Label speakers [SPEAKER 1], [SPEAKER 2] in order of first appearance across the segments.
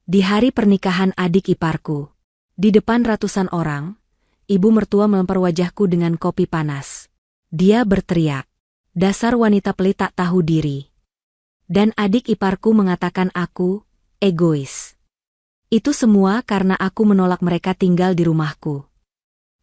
[SPEAKER 1] Di hari pernikahan adik iparku, di depan ratusan orang, ibu mertua melempar wajahku dengan kopi panas. Dia berteriak, "Dasar wanita pelit tak tahu diri." Dan adik iparku mengatakan aku egois. Itu semua karena aku menolak mereka tinggal di rumahku.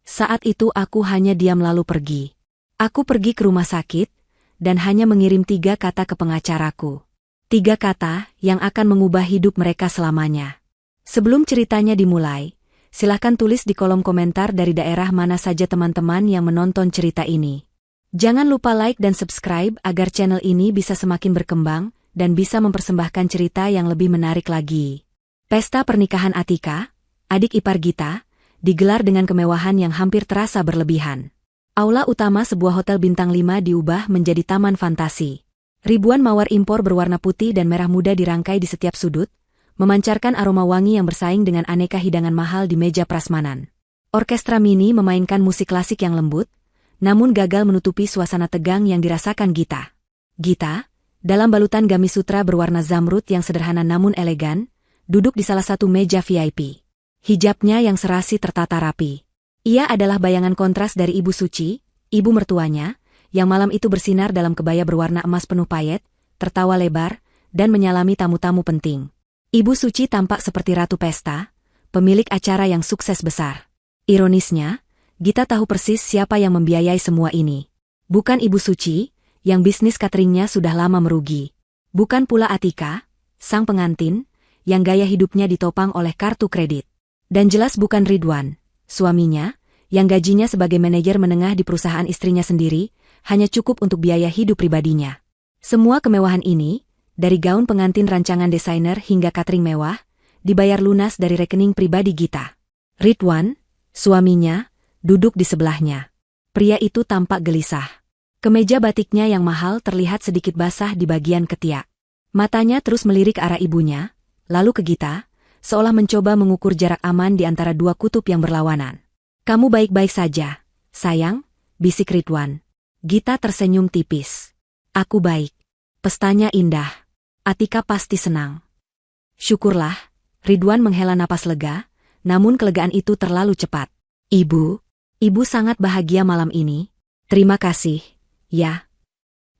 [SPEAKER 1] Saat itu aku hanya diam lalu pergi. Aku pergi ke rumah sakit, dan hanya mengirim 3 kata ke pengacaraku. 3 kata yang akan mengubah hidup mereka selamanya. Sebelum ceritanya dimulai, silahkan tulis di kolom komentar dari daerah mana saja teman-teman yang menonton cerita ini. Jangan lupa like dan subscribe agar channel ini bisa semakin berkembang dan bisa mempersembahkan cerita yang lebih menarik lagi. Pesta pernikahan Atika, adik ipar Gita, digelar dengan kemewahan yang hampir terasa berlebihan. Aula utama sebuah hotel bintang 5 diubah menjadi taman fantasi. Ribuan mawar impor berwarna putih dan merah muda dirangkai di setiap sudut, memancarkan aroma wangi yang bersaing dengan aneka hidangan mahal di meja prasmanan. Orkestra mini memainkan musik klasik yang lembut, namun gagal menutupi suasana tegang yang dirasakan Gita. Gita, dalam balutan gamis sutra berwarna zamrud yang sederhana namun elegan, duduk di salah satu meja VIP. Hijabnya yang serasi tertata rapi. Ia adalah bayangan kontras dari Ibu Suci, ibu mertuanya, yang malam itu bersinar dalam kebaya berwarna emas penuh payet, tertawa lebar, dan menyalami tamu-tamu penting. Ibu Suci tampak seperti ratu pesta, pemilik acara yang sukses besar. Ironisnya, Gita tahu persis siapa yang membiayai semua ini. Bukan Ibu Suci, yang bisnis cateringnya sudah lama merugi. Bukan pula Atika, sang pengantin, yang gaya hidupnya ditopang oleh kartu kredit. Dan jelas bukan Ridwan, suaminya, yang gajinya sebagai manajer menengah di perusahaan istrinya sendiri, hanya cukup untuk biaya hidup pribadinya. Semua kemewahan ini, dari gaun pengantin rancangan desainer hingga catering mewah, dibayar lunas dari rekening pribadi Gita. Ridwan, suaminya, duduk di sebelahnya. Pria itu tampak gelisah. Kemeja batiknya yang mahal terlihat sedikit basah di bagian ketiak. Matanya terus melirik ke arah ibunya, lalu ke Gita, seolah mencoba mengukur jarak aman di antara dua kutub yang berlawanan. "Kamu baik-baik saja, sayang?" bisik Ridwan. Gita tersenyum tipis. "Aku baik. Pestanya indah. Atika pasti senang." "Syukurlah," Ridwan menghela napas lega, namun kelegaan itu terlalu cepat. Ibu sangat bahagia malam ini." "Terima kasih, ya."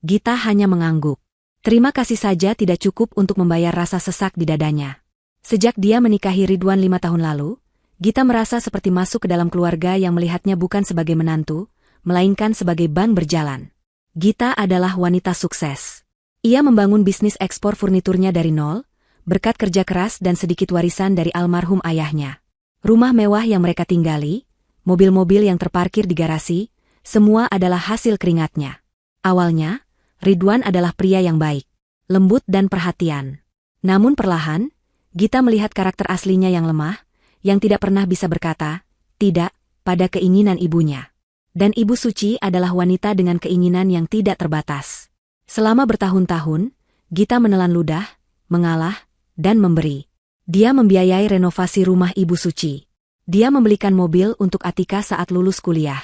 [SPEAKER 1] Gita hanya mengangguk. Terima kasih saja tidak cukup untuk membayar rasa sesak di dadanya. Sejak dia menikahi Ridwan 5 tahun lalu, Gita merasa seperti masuk ke dalam keluarga yang melihatnya bukan sebagai menantu, melainkan sebagai ban berjalan. Gita adalah wanita sukses. Ia membangun bisnis ekspor furniturnya dari nol, berkat kerja keras dan sedikit warisan dari almarhum ayahnya. Rumah mewah yang mereka tinggali, mobil-mobil yang terparkir di garasi, semua adalah hasil keringatnya. Awalnya, Ridwan adalah pria yang baik, lembut dan perhatian. Namun perlahan, Gita melihat karakter aslinya yang lemah, yang tidak pernah bisa berkata tidak pada keinginan ibunya. Dan Ibu Suci adalah wanita dengan keinginan yang tidak terbatas. Selama bertahun-tahun, Gita menelan ludah, mengalah, dan memberi. Dia membiayai renovasi rumah Ibu Suci. Dia membelikan mobil untuk Atika saat lulus kuliah.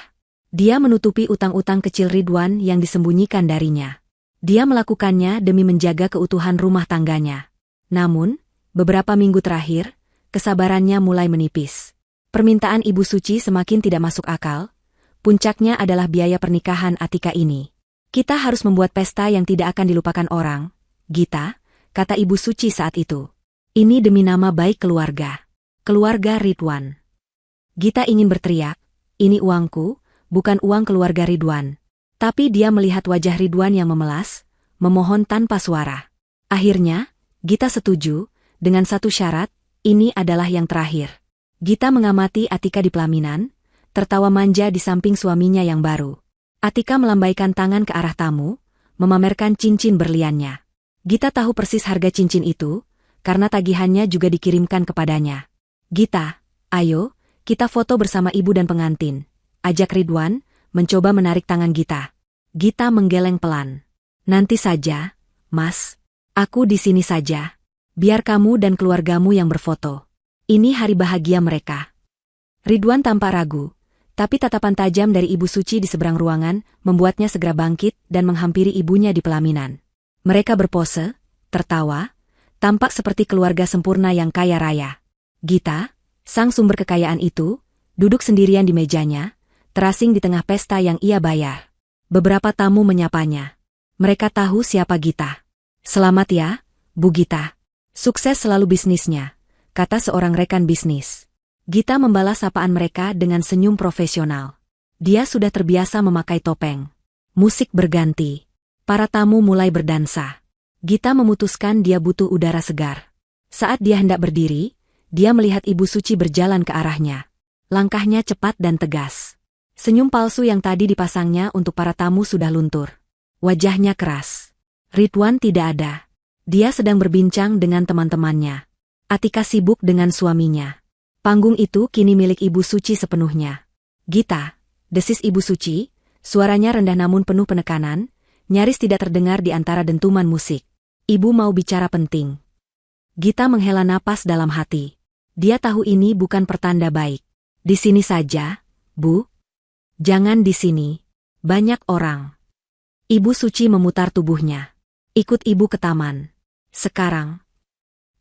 [SPEAKER 1] Dia menutupi utang-utang kecil Ridwan yang disembunyikan darinya. Dia melakukannya demi menjaga keutuhan rumah tangganya. Namun, beberapa minggu terakhir, kesabarannya mulai menipis. Permintaan Ibu Suci semakin tidak masuk akal. Puncaknya adalah biaya pernikahan Atika ini. "Kita harus membuat pesta yang tidak akan dilupakan orang, Gita," kata Ibu Suci saat itu. "Ini demi nama baik keluarga. Keluarga Ridwan." Gita ingin berteriak, "Ini uangku, bukan uang keluarga Ridwan." Tapi dia melihat wajah Ridwan yang memelas, memohon tanpa suara. Akhirnya, Gita setuju, dengan satu syarat, ini adalah yang terakhir. Gita mengamati Atika di pelaminan, tertawa manja di samping suaminya yang baru. Atika melambaikan tangan ke arah tamu, memamerkan cincin berliannya. Gita tahu persis harga cincin itu, karena tagihannya juga dikirimkan kepadanya. "Gita, ayo, kita foto bersama ibu dan pengantin," ajak Ridwan, mencoba menarik tangan Gita. Gita menggeleng pelan. "Nanti saja, Mas. Aku di sini saja. Biar kamu dan keluargamu yang berfoto. Ini hari bahagia mereka." Ridwan tampak ragu, tapi tatapan tajam dari Ibu Suci di seberang ruangan membuatnya segera bangkit dan menghampiri ibunya di pelaminan. Mereka berpose, tertawa, Tampak seperti keluarga sempurna yang kaya raya. Gita, sang sumber kekayaan itu, duduk sendirian di mejanya, terasing di tengah pesta yang ia bayar. Beberapa tamu menyapanya. Mereka tahu siapa Gita. "Selamat ya, Bu Gita. Sukses selalu bisnisnya," kata seorang rekan bisnis. Gita membalas sapaan mereka dengan senyum profesional. Dia sudah terbiasa memakai topeng. Musik berganti. Para tamu mulai berdansa. Gita memutuskan dia butuh udara segar. Saat dia hendak berdiri, dia melihat Ibu Suci berjalan ke arahnya. Langkahnya cepat dan tegas. Senyum palsu yang tadi dipasangnya untuk para tamu sudah luntur. Wajahnya keras. Ridwan tidak ada. Dia sedang berbincang dengan teman-temannya. Atika sibuk dengan suaminya. Panggung itu kini milik Ibu Suci sepenuhnya. "Gita," desis Ibu Suci, suaranya rendah namun penuh penekanan, nyaris tidak terdengar di antara dentuman musik. "Ibu mau bicara penting." Gita menghela napas dalam hati. Dia tahu ini bukan pertanda baik. "Di sini saja, Bu." "Jangan di sini. Banyak orang." Ibu Suci memutar tubuhnya. "Ikut Ibu ke taman. Sekarang."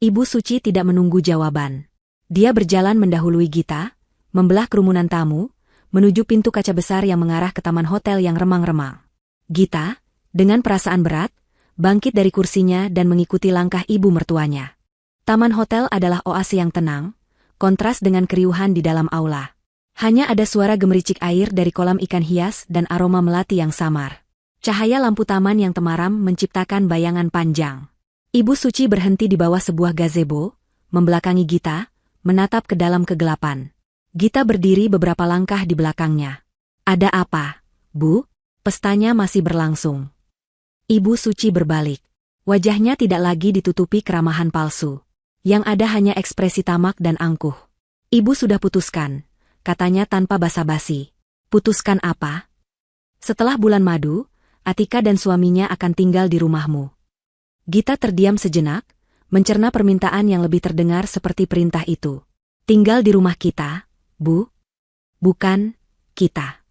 [SPEAKER 1] Ibu Suci tidak menunggu jawaban. Dia berjalan mendahului Gita, membelah kerumunan tamu, menuju pintu kaca besar yang mengarah ke taman hotel yang remang-remang. Gita, dengan perasaan berat, bangkit dari kursinya dan mengikuti langkah ibu mertuanya. Taman hotel adalah oase yang tenang, kontras dengan keriuhan di dalam aula. Hanya ada suara gemericik air dari kolam ikan hias dan aroma melati yang samar. Cahaya lampu taman yang temaram menciptakan bayangan panjang. Ibu Suci berhenti di bawah sebuah gazebo, membelakangi Gita, menatap ke dalam kegelapan. Gita berdiri beberapa langkah di belakangnya. "Ada apa, Bu?" "Pestanya masih berlangsung." Ibu Suci berbalik. Wajahnya tidak lagi ditutupi keramahan palsu. Yang ada hanya ekspresi tamak dan angkuh. "Ibu sudah putuskan," katanya tanpa basa-basi. "Putuskan apa?" "Setelah bulan madu, Atika dan suaminya akan tinggal di rumahmu." Gita terdiam sejenak, mencerna permintaan yang lebih terdengar seperti perintah itu. "Tinggal di rumah kita, Bu?" "Bukan, kita."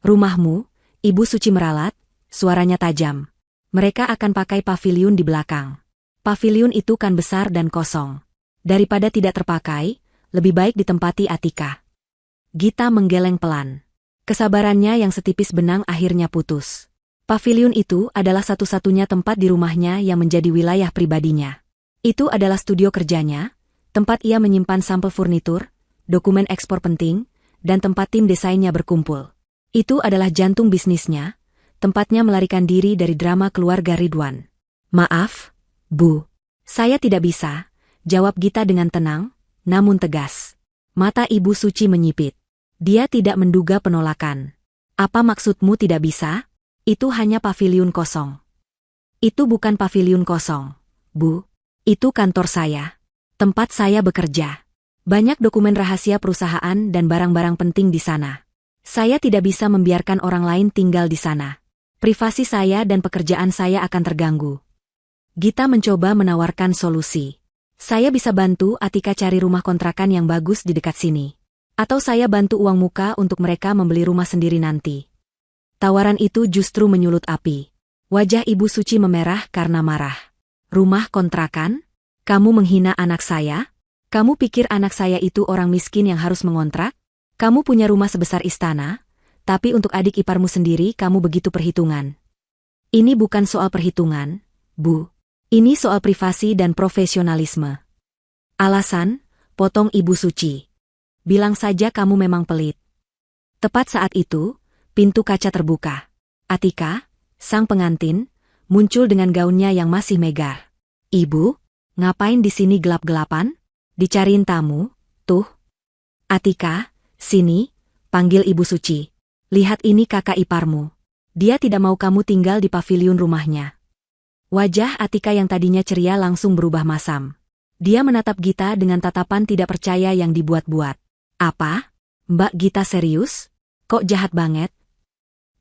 [SPEAKER 1] "Rumahmu?" Ibu Suci meralat, suaranya tajam. "Mereka akan pakai paviliun di belakang. Paviliun itu kan besar dan kosong. Daripada tidak terpakai, lebih baik ditempati Atika." Gita menggeleng pelan. Kesabarannya yang setipis benang akhirnya putus. Paviliun itu adalah satu-satunya tempat di rumahnya yang menjadi wilayah pribadinya. Itu adalah studio kerjanya, tempat ia menyimpan sampel furnitur, dokumen ekspor penting, dan tempat tim desainnya berkumpul. Itu adalah jantung bisnisnya, tempatnya melarikan diri dari drama keluarga Ridwan. "Maaf, Bu. Saya tidak bisa," jawab Gita dengan tenang, namun tegas. Mata Ibu Suci menyipit. Dia tidak menduga penolakan. "Apa maksudmu tidak bisa? Itu hanya paviliun kosong." "Itu bukan paviliun kosong, Bu. Itu kantor saya. Tempat saya bekerja. Banyak dokumen rahasia perusahaan dan barang-barang penting di sana. Saya tidak bisa membiarkan orang lain tinggal di sana. Privasi saya dan pekerjaan saya akan terganggu." Gita mencoba menawarkan solusi. "Saya bisa bantu Atika cari rumah kontrakan yang bagus di dekat sini. Atau saya bantu uang muka untuk mereka membeli rumah sendiri nanti." Tawaran itu justru menyulut api. Wajah Ibu Suci memerah karena marah. "Rumah kontrakan? Kamu menghina anak saya? Kamu pikir anak saya itu orang miskin yang harus mengontrak? Kamu punya rumah sebesar istana, tapi untuk adik iparmu sendiri kamu begitu perhitungan." "Ini bukan soal perhitungan, Bu. Ini soal privasi dan profesionalisme." "Alasan?" potong Ibu Suci. "Bilang saja kamu memang pelit." Tepat saat itu, pintu kaca terbuka. Atika, sang pengantin, muncul dengan gaunnya yang masih megar. "Ibu, ngapain di sini gelap-gelapan? Dicariin tamu, tuh." "Atika, sini," panggil Ibu Suci. "Lihat ini kakak iparmu. Dia tidak mau kamu tinggal di paviliun rumahnya." Wajah Atika yang tadinya ceria langsung berubah masam. Dia menatap Gita dengan tatapan tidak percaya yang dibuat-buat. "Apa? Mbak Gita serius? Kok jahat banget?"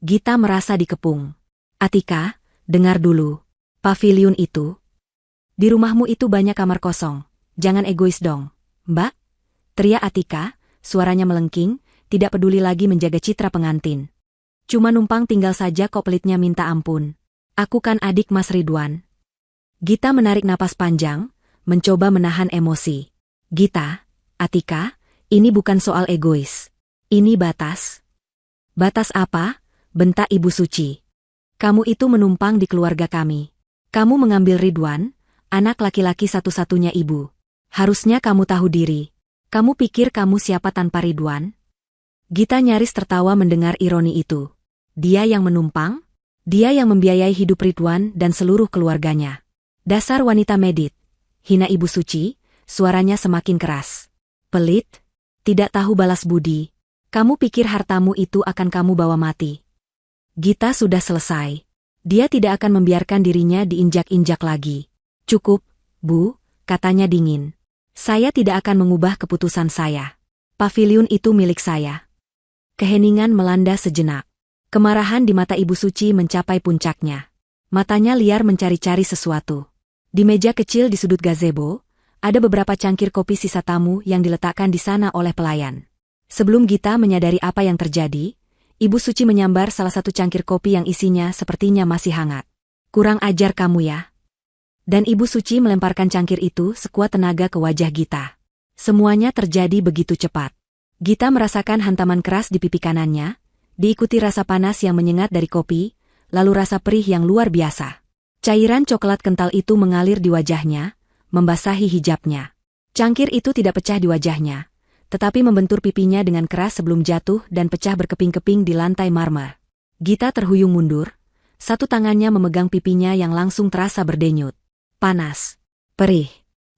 [SPEAKER 1] Gita merasa dikepung. "Atika, dengar dulu. Paviliun itu. Di rumahmu itu banyak kamar kosong. Jangan egois dong, Mbak." Teriak Atika, suaranya melengking, tidak peduli lagi menjaga citra pengantin. "Cuma numpang tinggal saja kok pelitnya minta ampun. Aku kan adik Mas Ridwan." Gita menarik napas panjang, mencoba menahan emosi. Gita, Atika, ini bukan soal egois. Ini batas. Batas apa? Bentak Ibu Suci. Kamu itu menumpang di keluarga kami. Kamu mengambil Ridwan, anak laki-laki satu-satunya ibu. Harusnya kamu tahu diri. Kamu pikir kamu siapa tanpa Ridwan? Gita nyaris tertawa mendengar ironi itu. Dia yang menumpang? Dia yang membiayai hidup Ridwan dan seluruh keluarganya. Dasar wanita medit. Hina Ibu Suci, suaranya semakin keras. Pelit, tidak tahu balas budi. Kamu pikir hartamu itu akan kamu bawa mati. Gita sudah selesai. Dia tidak akan membiarkan dirinya diinjak-injak lagi. Cukup, Bu, katanya dingin. Saya tidak akan mengubah keputusan saya. Paviliun itu milik saya. Keheningan melanda sejenak. Kemarahan di mata Ibu Suci mencapai puncaknya. Matanya liar mencari-cari sesuatu. Di meja kecil di sudut gazebo, ada beberapa cangkir kopi sisa tamu yang diletakkan di sana oleh pelayan. Sebelum Gita menyadari apa yang terjadi, Ibu Suci menyambar salah satu cangkir kopi yang isinya sepertinya masih hangat. Kurang ajar kamu ya. Dan Ibu Suci melemparkan cangkir itu sekuat tenaga ke wajah Gita. Semuanya terjadi begitu cepat. Gita merasakan hantaman keras di pipi kanannya, diikuti rasa panas yang menyengat dari kopi, lalu rasa perih yang luar biasa. Cairan coklat kental itu mengalir di wajahnya, membasahi hijabnya. Cangkir itu tidak pecah di wajahnya, tetapi membentur pipinya dengan keras sebelum jatuh dan pecah berkeping-keping di lantai marmer. Gita terhuyung mundur, satu tangannya memegang pipinya yang langsung terasa berdenyut. Panas, perih.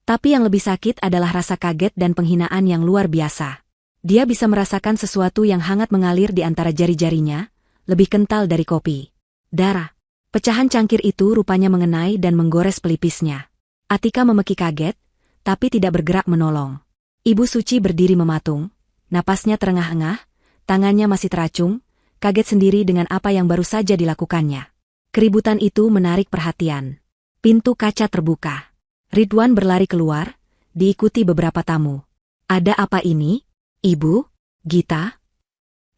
[SPEAKER 1] Tapi yang lebih sakit adalah rasa kaget dan penghinaan yang luar biasa. Dia bisa merasakan sesuatu yang hangat mengalir di antara jari-jarinya, lebih kental dari kopi. Darah. Pecahan cangkir itu rupanya mengenai dan menggores pelipisnya. Atika memeki kaget, tapi tidak bergerak menolong. Ibu Suci berdiri mematung, napasnya terengah-engah, tangannya masih teracung, kaget sendiri dengan apa yang baru saja dilakukannya. Keributan itu menarik perhatian. Pintu kaca terbuka. Ridwan berlari keluar, diikuti beberapa tamu. Ada apa ini? Ibu? Gita?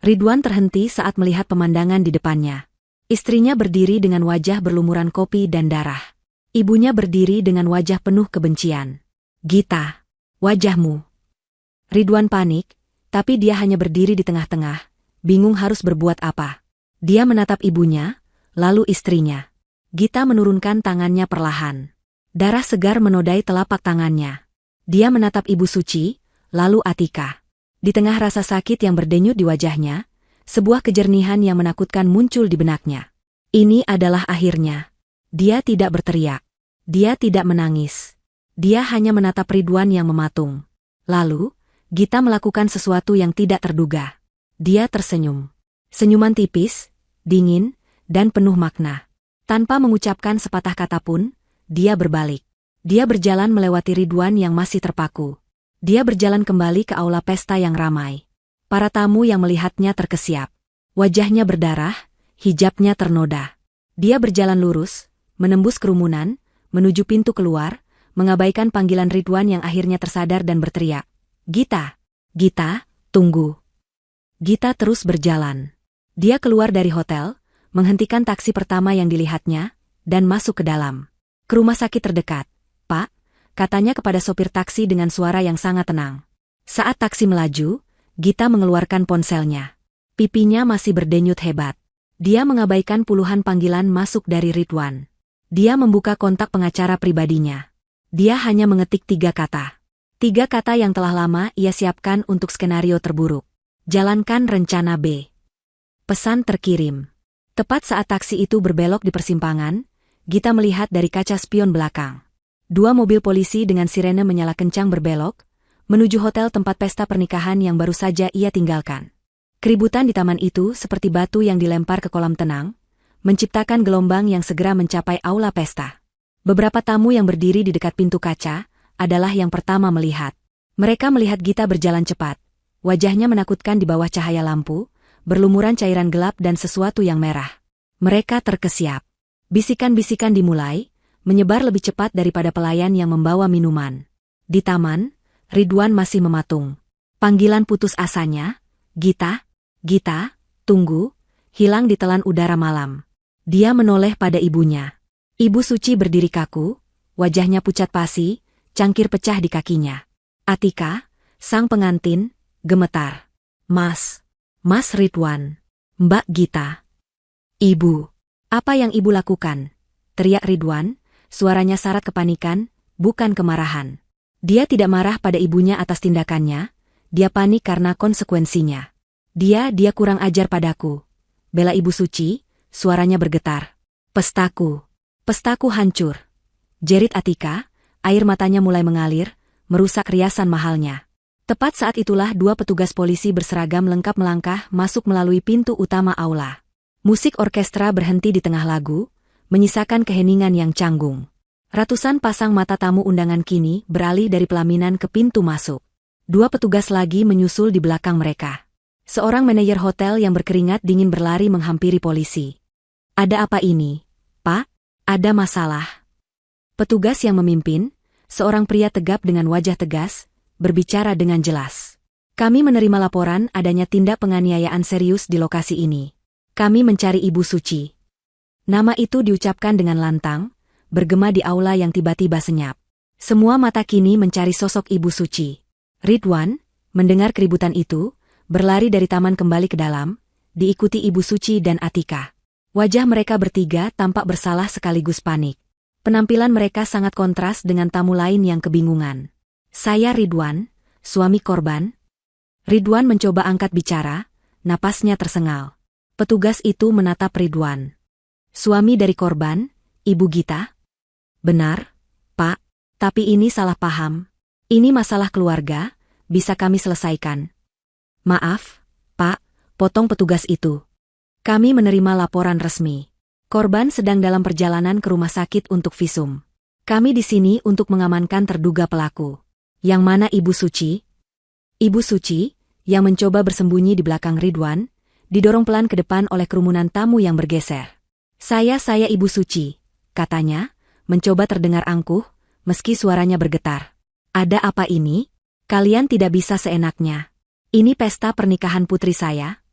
[SPEAKER 1] Ridwan terhenti saat melihat pemandangan di depannya. Istrinya berdiri dengan wajah berlumuran kopi dan darah. Ibunya berdiri dengan wajah penuh kebencian. Gita, wajahmu. Ridwan panik, tapi dia hanya berdiri di tengah-tengah, bingung harus berbuat apa. Dia menatap ibunya, lalu istrinya. Gita menurunkan tangannya perlahan. Darah segar menodai telapak tangannya. Dia menatap Ibu Suci, lalu Atika. Di tengah rasa sakit yang berdenyut di wajahnya, sebuah kejernihan yang menakutkan muncul di benaknya. Ini adalah akhirnya. Dia tidak berteriak. Dia tidak menangis. Dia hanya menatap Ridwan yang mematung. Lalu, Gita melakukan sesuatu yang tidak terduga. Dia tersenyum. Senyuman tipis, dingin, dan penuh makna. Tanpa mengucapkan sepatah kata pun, dia berbalik. Dia berjalan melewati Ridwan yang masih terpaku. Dia berjalan kembali ke aula pesta yang ramai. Para tamu yang melihatnya terkesiap. Wajahnya berdarah, hijabnya ternoda. Dia berjalan lurus, menembus kerumunan, menuju pintu keluar, mengabaikan panggilan Ridwan yang akhirnya tersadar dan berteriak. Gita! Gita, tunggu! Gita terus berjalan. Dia keluar dari hotel, menghentikan taksi pertama yang dilihatnya, dan masuk ke dalam. Ke rumah sakit terdekat. Pak, katanya kepada sopir taksi dengan suara yang sangat tenang. Saat taksi melaju, Gita mengeluarkan ponselnya. Pipinya masih berdenyut hebat. Dia mengabaikan puluhan panggilan masuk dari Ridwan. Dia membuka kontak pengacara pribadinya. Dia hanya mengetik 3 kata. 3 kata yang telah lama ia siapkan untuk skenario terburuk. Jalankan rencana B. Pesan terkirim. Tepat saat taksi itu berbelok di persimpangan, Gita melihat dari kaca spion belakang. 2 mobil polisi dengan sirene menyala kencang berbelok, menuju hotel tempat pesta pernikahan yang baru saja ia tinggalkan. Keributan di taman itu seperti batu yang dilempar ke kolam tenang, menciptakan gelombang yang segera mencapai aula pesta. Beberapa tamu yang berdiri di dekat pintu kaca adalah yang pertama melihat. Mereka melihat Gita berjalan cepat. Wajahnya menakutkan di bawah cahaya lampu, berlumuran cairan gelap dan sesuatu yang merah. Mereka terkesiap. Bisikan-bisikan dimulai, menyebar lebih cepat daripada pelayan yang membawa minuman. Di taman, Ridwan masih mematung. Panggilan putus asanya, Gita, Gita, tunggu, hilang di telan udara malam. Dia menoleh pada ibunya. Ibu Suci berdiri kaku, wajahnya pucat pasi, cangkir pecah di kakinya. Atika, sang pengantin, gemetar. Mas Ridwan, Mbak Gita. Ibu, apa yang ibu lakukan? Teriak Ridwan, suaranya syarat kepanikan, bukan kemarahan. Dia tidak marah pada ibunya atas tindakannya, dia panik karena konsekuensinya. Dia kurang ajar padaku. Bela Ibu Suci, suaranya bergetar. Pestaku hancur. Jerit Atika, air matanya mulai mengalir, merusak riasan mahalnya. Tepat saat itulah dua petugas polisi berseragam lengkap melangkah masuk melalui pintu utama aula. Musik orkestra berhenti di tengah lagu, menyisakan keheningan yang canggung. Ratusan pasang mata tamu undangan kini beralih dari pelaminan ke pintu masuk. Dua petugas lagi menyusul di belakang mereka. Seorang manajer hotel yang berkeringat dingin berlari menghampiri polisi. Ada apa ini, Pak? Ada masalah? Petugas yang memimpin, seorang pria tegap dengan wajah tegas, berbicara dengan jelas. Kami menerima laporan adanya tindak penganiayaan serius di lokasi ini. Kami mencari Ibu Suci. Nama itu diucapkan dengan lantang, bergema di aula yang tiba-tiba senyap. Semua mata kini mencari sosok Ibu Suci. Ridwan, mendengar keributan itu, berlari dari taman kembali ke dalam, diikuti Ibu Suci dan Atika. Wajah mereka bertiga tampak bersalah sekaligus panik. Penampilan mereka sangat kontras dengan tamu lain yang kebingungan. Saya Ridwan, suami korban. Ridwan mencoba angkat bicara, napasnya tersengal. Petugas itu menatap Ridwan. Suami dari korban, Ibu Gita? Benar, Pak, tapi ini salah paham. Ini masalah keluarga, bisa kami selesaikan. Maaf, Pak, potong petugas itu. Kami menerima laporan resmi. Korban sedang dalam perjalanan ke rumah sakit untuk visum. Kami di sini untuk mengamankan terduga pelaku. Yang mana Ibu Suci? Ibu Suci, yang mencoba bersembunyi di belakang Ridwan, didorong pelan ke depan oleh kerumunan tamu yang bergeser. Saya Ibu Suci, katanya, mencoba terdengar angkuh, meski suaranya bergetar. Ada apa ini? Kalian tidak bisa seenaknya. Ini pesta pernikahan putri saya.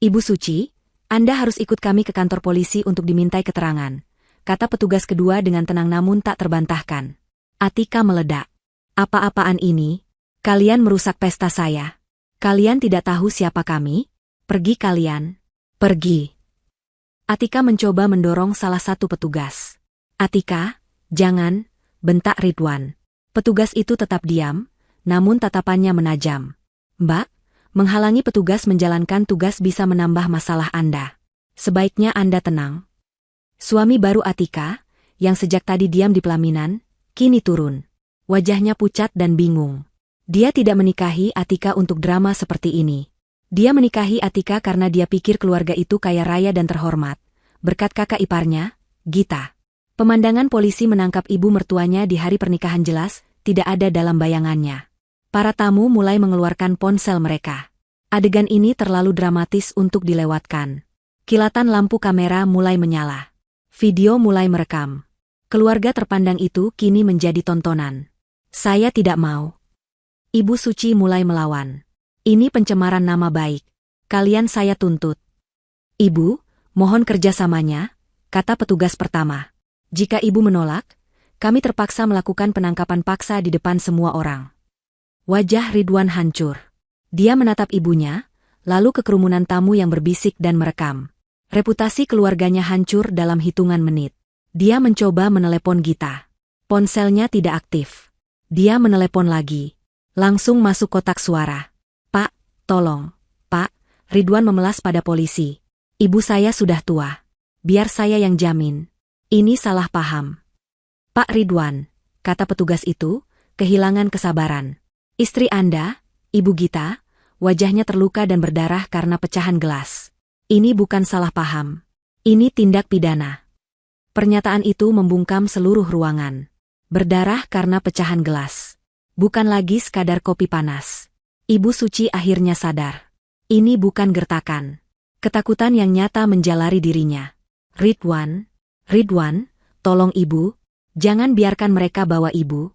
[SPEAKER 1] Ibu Suci, Anda harus ikut kami ke kantor polisi untuk dimintai keterangan, kata petugas kedua dengan tenang namun tak terbantahkan. Atika meledak. Apa-apaan ini? Kalian merusak pesta saya. Kalian tidak tahu siapa kami? Pergi kalian. Pergi. Atika mencoba mendorong salah satu petugas. Atika, jangan, bentak Ridwan. Petugas itu tetap diam, namun tatapannya menajam. Mbak, menghalangi petugas menjalankan tugas bisa menambah masalah Anda. Sebaiknya Anda tenang. Suami baru Atika, yang sejak tadi diam di pelaminan, kini turun. Wajahnya pucat dan bingung. Dia tidak menikahi Atika untuk drama seperti ini. Dia menikahi Atika karena dia pikir keluarga itu kaya raya dan terhormat, berkat kakak iparnya, Gita. Pemandangan polisi menangkap ibu mertuanya di hari pernikahan jelas tidak ada dalam bayangannya. Para tamu mulai mengeluarkan ponsel mereka. Adegan ini terlalu dramatis untuk dilewatkan. Kilatan lampu kamera mulai menyala. Video mulai merekam. Keluarga terpandang itu kini menjadi tontonan. Saya tidak mau. Ibu Suci mulai melawan. Ini pencemaran nama baik. Kalian saya tuntut. Ibu, mohon kerjasamanya, kata petugas pertama. Jika ibu menolak, kami terpaksa melakukan penangkapan paksa di depan semua orang. Wajah Ridwan hancur. Dia menatap ibunya, lalu ke kerumunan tamu yang berbisik dan merekam. Reputasi keluarganya hancur dalam hitungan menit. Dia mencoba menelepon Gita. Ponselnya tidak aktif. Dia menelepon lagi. Langsung masuk kotak suara. Pak, tolong. Pak, Ridwan memelas pada polisi. Ibu saya sudah tua. Biar saya yang jamin. Ini salah paham. Pak Ridwan, kata petugas itu, kehilangan kesabaran. Istri Anda, Ibu Gita, wajahnya terluka dan berdarah karena pecahan gelas. Ini bukan salah paham. Ini tindak pidana. Pernyataan itu membungkam seluruh ruangan. Berdarah karena pecahan gelas. Bukan lagi sekadar kopi panas. Ibu Suci akhirnya sadar. Ini bukan gertakan. Ketakutan yang nyata menjalari dirinya. Ridwan, tolong ibu, jangan biarkan mereka bawa ibu.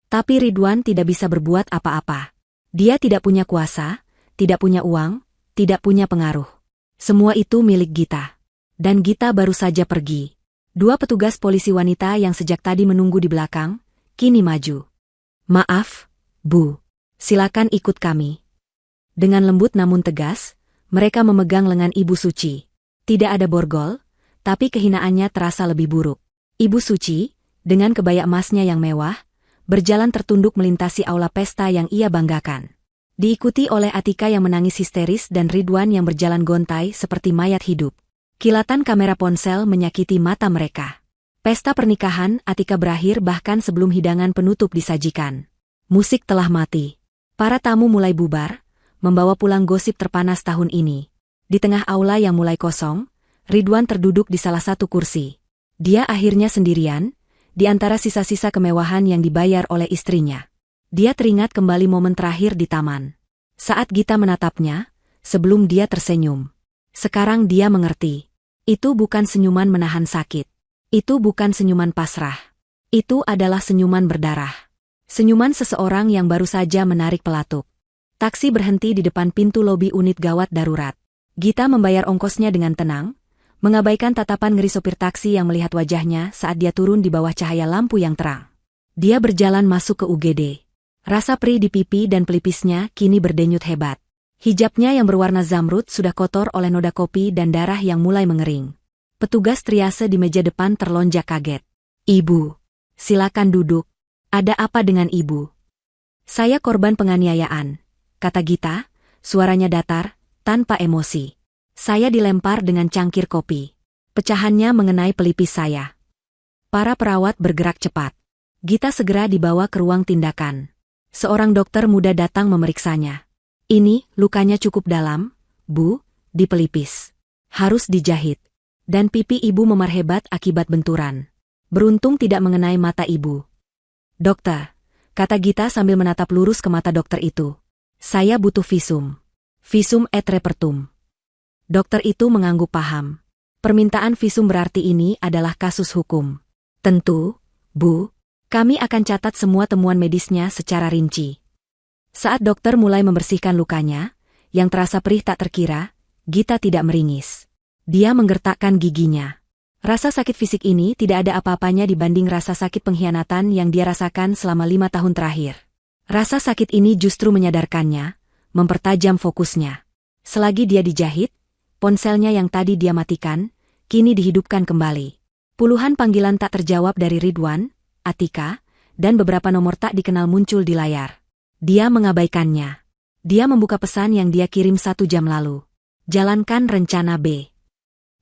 [SPEAKER 1] Tapi Ridwan tidak bisa berbuat apa-apa. Dia tidak punya kuasa, tidak punya uang, tidak punya pengaruh. Semua itu milik Gita. Dan Gita baru saja pergi. Dua petugas polisi wanita yang sejak tadi menunggu di belakang, kini maju. "Maaf, Bu. Silakan ikut kami." Dengan lembut namun tegas, mereka memegang lengan Ibu Suci. Tidak ada borgol, tapi kehinaannya terasa lebih buruk. Ibu Suci, dengan kebaya emasnya yang mewah, berjalan tertunduk melintasi aula pesta yang ia banggakan. Diikuti oleh Atika yang menangis histeris dan Ridwan yang berjalan gontai seperti mayat hidup. Kilatan kamera ponsel menyakiti mata mereka. Pesta pernikahan Atika berakhir bahkan sebelum hidangan penutup disajikan. Musik telah mati. Para tamu mulai bubar, membawa pulang gosip terpanas tahun ini. Di tengah aula yang mulai kosong, Ridwan terduduk di salah satu kursi. Dia akhirnya sendirian, di antara sisa-sisa kemewahan yang dibayar oleh istrinya. Dia teringat kembali momen terakhir di taman. Saat Gita menatapnya, sebelum dia tersenyum. Sekarang dia mengerti. Itu bukan senyuman menahan sakit. Itu bukan senyuman pasrah. Itu adalah senyuman berdarah. Senyuman seseorang yang baru saja menarik pelatuk. Taksi berhenti di depan pintu lobi unit gawat darurat. Gita membayar ongkosnya dengan tenang, mengabaikan tatapan ngeri sopir taksi yang melihat wajahnya saat dia turun di bawah cahaya lampu yang terang. Dia berjalan masuk ke UGD. Rasa perih di pipi dan pelipisnya kini berdenyut hebat. Hijabnya yang berwarna zamrud sudah kotor oleh noda kopi dan darah yang mulai mengering. Petugas triase di meja depan terlonjak kaget. "Ibu, silakan duduk. Ada apa dengan Ibu?" "Saya korban penganiayaan," kata Gita, suaranya datar, tanpa emosi. "Saya dilempar dengan cangkir kopi. Pecahannya mengenai pelipis saya." Para perawat bergerak cepat. Gita segera dibawa ke ruang tindakan. Seorang dokter muda datang memeriksanya. "Ini, lukanya cukup dalam, Bu, di pelipis. Harus dijahit. Dan pipi Ibu memar hebat akibat benturan. Beruntung tidak mengenai mata Ibu." "Dokter," kata Gita sambil menatap lurus ke mata dokter itu. "Saya butuh visum. Visum et repertum." Dokter itu mengangguk paham. Permintaan visum berarti ini adalah kasus hukum. "Tentu, Bu. Kami akan catat semua temuan medisnya secara rinci." Saat dokter mulai membersihkan lukanya, yang terasa perih tak terkira, Gita tidak meringis. Dia menggertakkan giginya. Rasa sakit fisik ini tidak ada apa-apanya dibanding rasa sakit pengkhianatan yang dia rasakan selama 5 tahun terakhir. Rasa sakit ini justru menyadarkannya, mempertajam fokusnya. Selagi dia dijahit, ponselnya yang tadi dia matikan, kini dihidupkan kembali. Puluhan panggilan tak terjawab dari Ridwan, Atika, dan beberapa nomor tak dikenal muncul di layar. Dia mengabaikannya. Dia membuka pesan yang dia kirim 1 jam lalu. "Jalankan rencana B."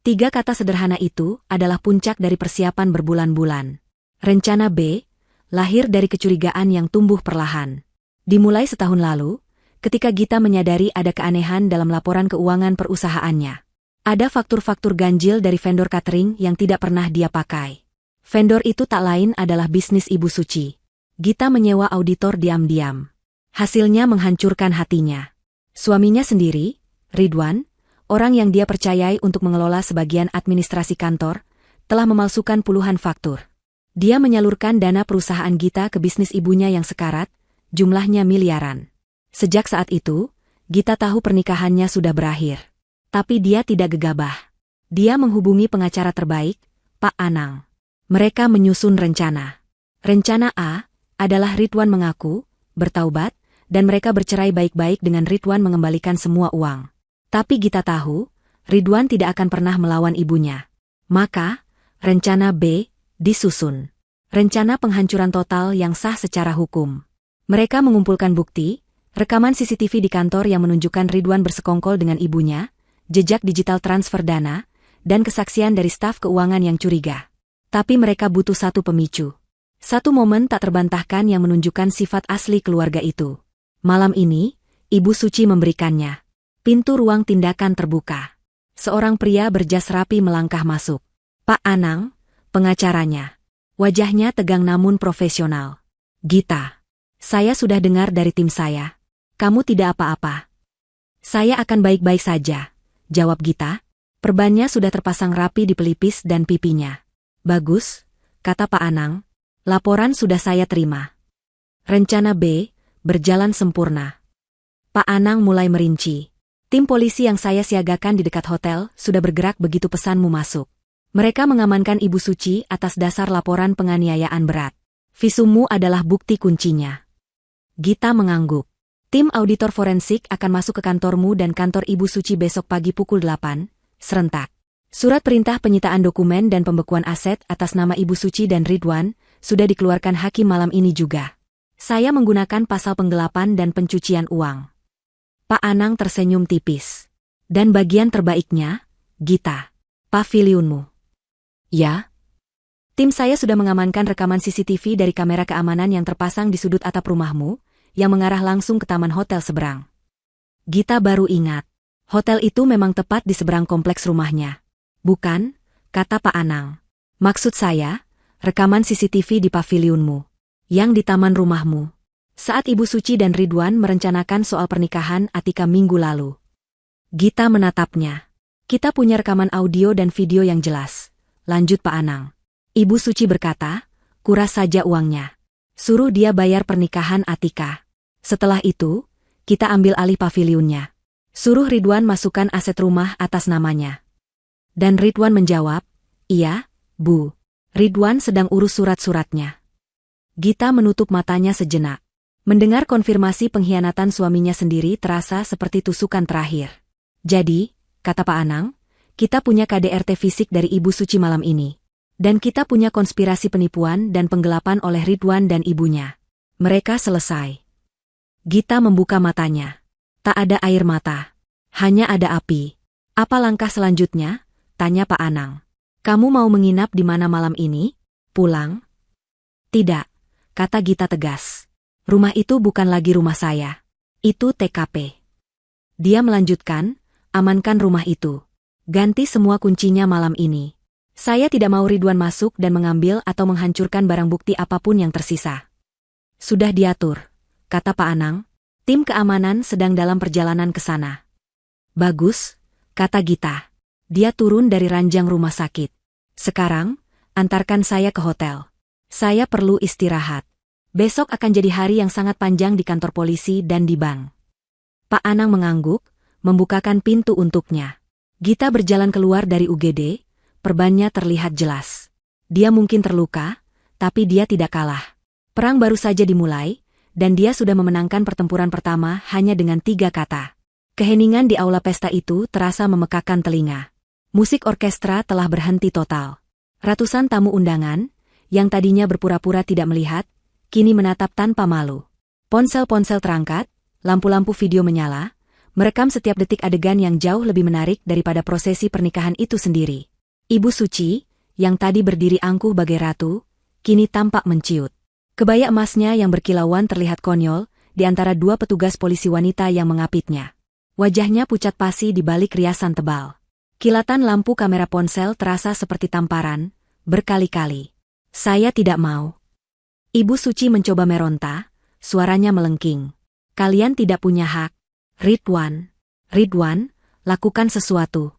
[SPEAKER 1] 3 kata sederhana itu adalah puncak dari persiapan berbulan-bulan. Rencana B lahir dari kecurigaan yang tumbuh perlahan. Dimulai setahun lalu, ketika Gita menyadari ada keanehan dalam laporan keuangan perusahaannya. Ada faktur-faktur ganjil dari vendor catering yang tidak pernah dia pakai. Vendor itu tak lain adalah bisnis Ibu Suci. Gita menyewa auditor diam-diam. Hasilnya menghancurkan hatinya. Suaminya sendiri, Ridwan, orang yang dia percayai untuk mengelola sebagian administrasi kantor, telah memalsukan puluhan faktur. Dia menyalurkan dana perusahaan Gita ke bisnis ibunya yang sekarat, jumlahnya miliaran. Sejak saat itu, Gita tahu pernikahannya sudah berakhir. Tapi dia tidak gegabah. Dia menghubungi pengacara terbaik, Pak Anang. Mereka menyusun rencana. Rencana A adalah Ridwan mengaku, bertaubat, dan mereka bercerai baik-baik dengan Ridwan mengembalikan semua uang. Tapi Gita tahu, Ridwan tidak akan pernah melawan ibunya. Maka, rencana B disusun. Rencana penghancuran total yang sah secara hukum. Mereka mengumpulkan bukti, rekaman CCTV di kantor yang menunjukkan Ridwan bersekongkol dengan ibunya, jejak digital transfer dana, dan kesaksian dari staf keuangan yang curiga. Tapi mereka butuh satu pemicu. Satu momen tak terbantahkan yang menunjukkan sifat asli keluarga itu. Malam ini, Ibu Suci memberikannya. Pintu ruang tindakan terbuka. Seorang pria berjas rapi melangkah masuk. Pak Anang, pengacaranya. Wajahnya tegang namun profesional. "Gita, saya sudah dengar dari tim saya. Kamu tidak apa-apa." "Saya akan baik-baik saja," jawab Gita. Perbannya sudah terpasang rapi di pelipis dan pipinya. "Bagus," kata Pak Anang. "Laporan sudah saya terima. Rencana B berjalan sempurna." Pak Anang mulai merinci. "Tim polisi yang saya siagakan di dekat hotel sudah bergerak begitu pesanmu masuk. Mereka mengamankan Ibu Suci atas dasar laporan penganiayaan berat. Visummu adalah bukti kuncinya. Gita mengangguk. Tim auditor forensik akan masuk ke kantormu dan kantor Ibu Suci besok pagi pukul 8, serentak. Surat perintah penyitaan dokumen dan pembekuan aset atas nama Ibu Suci dan Ridwan sudah dikeluarkan hakim malam ini juga. Saya menggunakan pasal penggelapan dan pencucian uang. Pak Anang tersenyum tipis. Dan bagian terbaiknya, Gita, pavilionmu. Ya? Tim saya sudah mengamankan rekaman CCTV dari kamera keamanan yang terpasang di sudut atap rumahmu, yang mengarah langsung ke taman hotel seberang. Gita baru ingat. Hotel itu memang tepat di seberang kompleks rumahnya. Bukan, kata Pak Anang. Maksud saya, rekaman CCTV di pavilionmu, yang di taman rumahmu. Saat Ibu Suci dan Ridwan merencanakan soal pernikahan Atika minggu lalu. Gita menatapnya. Kita punya rekaman audio dan video yang jelas. Lanjut Pak Anang. Ibu Suci berkata, kuras saja uangnya. Suruh dia bayar pernikahan Atika. Setelah itu, kita ambil alih pavilionnya. Suruh Ridwan masukkan aset rumah atas namanya. Dan Ridwan menjawab, iya, Bu. Ridwan sedang urus surat-suratnya. Gita menutup matanya sejenak. Mendengar konfirmasi pengkhianatan suaminya sendiri terasa seperti tusukan terakhir. Jadi, kata Pak Anang, kita punya KDRT fisik dari Ibu Suci malam ini. Dan kita punya konspirasi penipuan dan penggelapan oleh Ridwan dan ibunya. Mereka selesai. Gita membuka matanya. Tak ada air mata. Hanya ada api. Apa langkah selanjutnya? Tanya Pak Anang. Kamu mau menginap di mana malam ini? Pulang? Tidak, kata Gita tegas. Rumah itu bukan lagi rumah saya. Itu TKP. Dia melanjutkan, amankan rumah itu. Ganti semua kuncinya malam ini. Saya tidak mau Ridwan masuk dan mengambil atau menghancurkan barang bukti apapun yang tersisa. Sudah diatur, kata Pak Anang. Tim keamanan sedang dalam perjalanan ke sana. Bagus, kata Gita. Dia turun dari ranjang rumah sakit. Sekarang, antarkan saya ke hotel. Saya perlu istirahat. Besok akan jadi hari yang sangat panjang di kantor polisi dan di bank. Pak Anang mengangguk, membukakan pintu untuknya. Gita berjalan keluar dari UGD, perbannya terlihat jelas. Dia mungkin terluka, tapi dia tidak kalah. Perang baru saja dimulai, dan dia sudah memenangkan pertempuran pertama hanya dengan 3 kata. Keheningan di aula pesta itu terasa memekakan telinga. Musik orkestra telah berhenti total. Ratusan tamu undangan, yang tadinya berpura-pura tidak melihat, kini menatap tanpa malu. Ponsel-ponsel terangkat, lampu-lampu video menyala, merekam setiap detik adegan yang jauh lebih menarik daripada prosesi pernikahan itu sendiri. Ibu Suci, yang tadi berdiri angkuh bagai ratu, kini tampak menciut. Kebaya emasnya yang berkilauan terlihat konyol, di antara 2 petugas polisi wanita yang mengapitnya. Wajahnya pucat pasi di balik riasan tebal. Kilatan lampu kamera ponsel terasa seperti tamparan, berkali-kali. Saya tidak mau. Ibu Suci mencoba meronta, suaranya melengking. Kalian tidak punya hak. Ridwan. Ridwan, lakukan sesuatu.